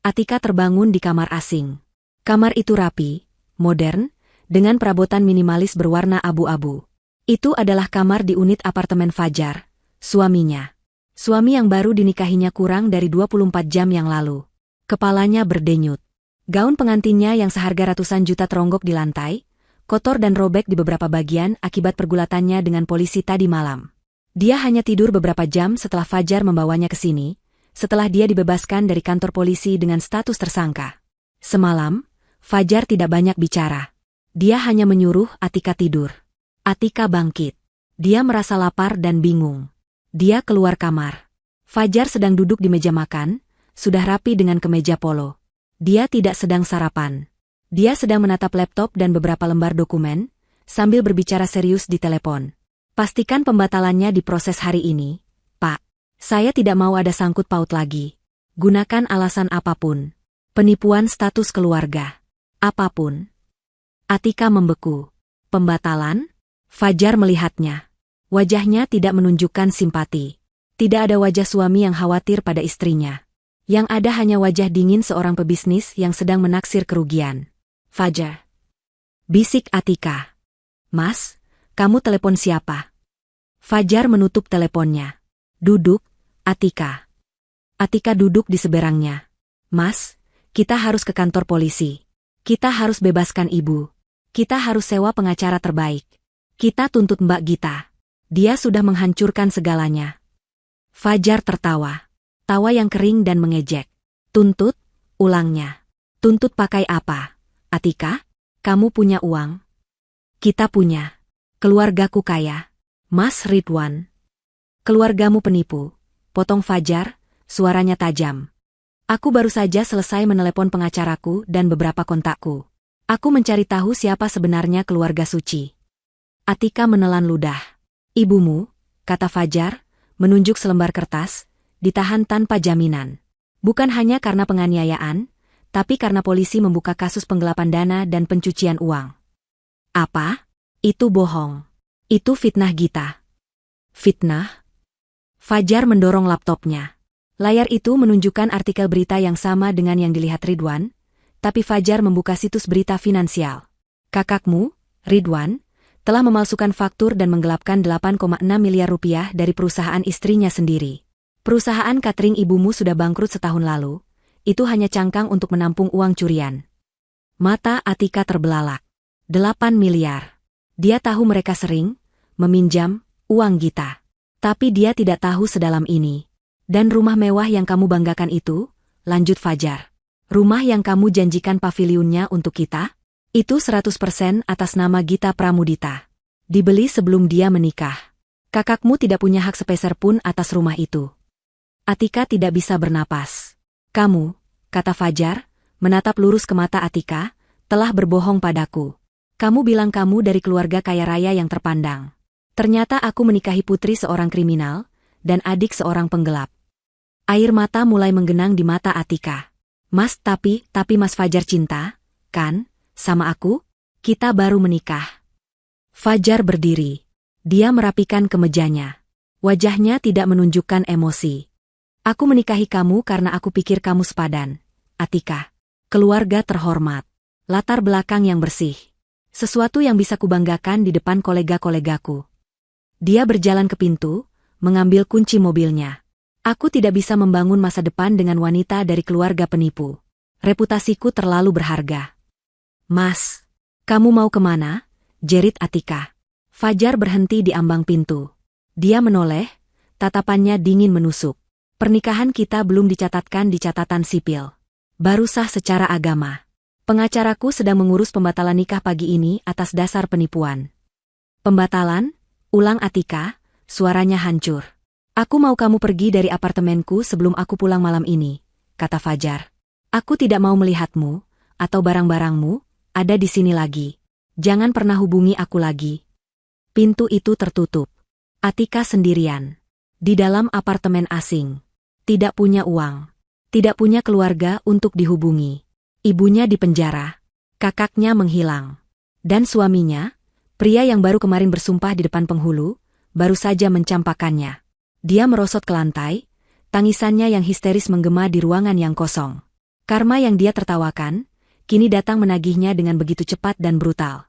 [SPEAKER 1] Atika terbangun di kamar asing. Kamar itu rapi, modern, dengan perabotan minimalis berwarna abu-abu. Itu adalah kamar di unit apartemen Fajar, suaminya. Suami yang baru dinikahinya kurang dari 24 jam yang lalu. Kepalanya berdenyut. Gaun pengantinnya yang seharga ratusan juta teronggok di lantai, kotor dan robek di beberapa bagian akibat pergulatannya dengan polisi tadi malam. Dia hanya tidur beberapa jam setelah Fajar membawanya ke sini, setelah dia dibebaskan dari kantor polisi dengan status tersangka. Semalam, Fajar tidak banyak bicara. Dia hanya menyuruh Atika tidur. Atika bangkit. Dia merasa lapar dan bingung. Dia keluar kamar. Fajar sedang duduk di meja makan, sudah rapi dengan kemeja polo. Dia tidak sedang sarapan. Dia sedang menatap laptop dan beberapa lembar dokumen, sambil berbicara serius di telepon. Pastikan pembatalannya diproses hari ini, Pak. Saya tidak mau ada sangkut paut lagi. Gunakan alasan apapun. Penipuan status keluarga. Apapun. Atika membeku. Pembatalan? Fajar melihatnya. Wajahnya tidak menunjukkan simpati. Tidak ada wajah suami yang khawatir pada istrinya. Yang ada hanya wajah dingin seorang pebisnis yang sedang menaksir kerugian. Fajar. Bisik Atika. Mas, kamu telepon siapa? Fajar menutup teleponnya. Duduk, Atika. Atika duduk di seberangnya. Mas, kita harus ke kantor polisi. Kita harus bebaskan ibu. Kita harus sewa pengacara terbaik. Kita tuntut Mbak Gita. Dia sudah menghancurkan segalanya. Fajar tertawa. Tawa yang kering dan mengejek. Tuntut, ulangnya. Tuntut pakai apa? Atika, kamu punya uang? Kita punya. Keluargaku kaya. Mas Ridwan. Keluargamu penipu. Potong Fajar, suaranya tajam. Aku baru saja selesai menelepon pengacaraku dan beberapa kontakku. Aku mencari tahu siapa sebenarnya keluarga suci. Atika menelan ludah. Ibumu, kata Fajar, menunjuk selembar kertas, ditahan tanpa jaminan. Bukan hanya karena penganiayaan, tapi karena polisi membuka kasus penggelapan dana dan pencucian uang. Apa? Itu bohong. Itu fitnah Gita. Fitnah? Fajar mendorong laptopnya. Layar itu menunjukkan artikel berita yang sama dengan yang dilihat Ridwan, tapi Fajar membuka situs berita finansial. Kakakmu, Ridwan, telah memalsukan faktur dan menggelapkan 8,6 miliar rupiah dari perusahaan istrinya sendiri. Perusahaan catering ibumu sudah bangkrut setahun lalu, itu hanya cangkang untuk menampung uang curian. Mata Atika terbelalak. 8 miliar. Dia tahu mereka sering meminjam uang Gita. Tapi dia tidak tahu sedalam ini. Dan rumah mewah yang kamu banggakan itu, lanjut Fajar. Rumah yang kamu janjikan pavilionnya untuk kita? Itu 100% atas nama Gita Pramudita. Dibeli sebelum dia menikah. Kakakmu tidak punya hak sepeser pun atas rumah itu. Atika tidak bisa bernapas. Kamu, kata Fajar, menatap lurus ke mata Atika, telah berbohong padaku. Kamu bilang kamu dari keluarga kaya raya yang terpandang. Ternyata aku menikahi putri seorang kriminal, dan adik seorang penggelap. Air mata mulai menggenang di mata Atika. Mas, tapi Mas Fajar cinta, kan, sama aku? Kita baru menikah. Fajar berdiri. Dia merapikan kemejanya. Wajahnya tidak menunjukkan emosi. Aku menikahi kamu karena aku pikir kamu sepadan, Atika. Keluarga terhormat. Latar belakang yang bersih. Sesuatu yang bisa kubanggakan di depan kolega-kolegaku. Dia berjalan ke pintu, mengambil kunci mobilnya. Aku tidak bisa membangun masa depan dengan wanita dari keluarga penipu. Reputasiku terlalu berharga. Mas, kamu mau kemana? jerit Atika. Fajar berhenti di ambang pintu. Dia menoleh, tatapannya dingin menusuk. Pernikahan kita belum dicatatkan di catatan sipil. Baru sah secara agama. Pengacaraku sedang mengurus pembatalan nikah pagi ini atas dasar penipuan. Pembatalan? Ulang Atika, suaranya hancur. Aku mau kamu pergi dari apartemenku sebelum aku pulang malam ini, kata Fajar. Aku tidak mau melihatmu, atau barang-barangmu, ada di sini lagi. Jangan pernah hubungi aku lagi. Pintu itu tertutup. Atika sendirian. Di dalam apartemen asing. Tidak punya uang. Tidak punya keluarga untuk dihubungi. Ibunya dipenjara. Kakaknya menghilang. Dan suaminya, pria yang baru kemarin bersumpah di depan penghulu, baru saja mencampakkannya. Dia merosot ke lantai, tangisannya yang histeris menggema di ruangan yang kosong. Karma yang dia tertawakan, kini datang menagihnya dengan begitu cepat dan brutal.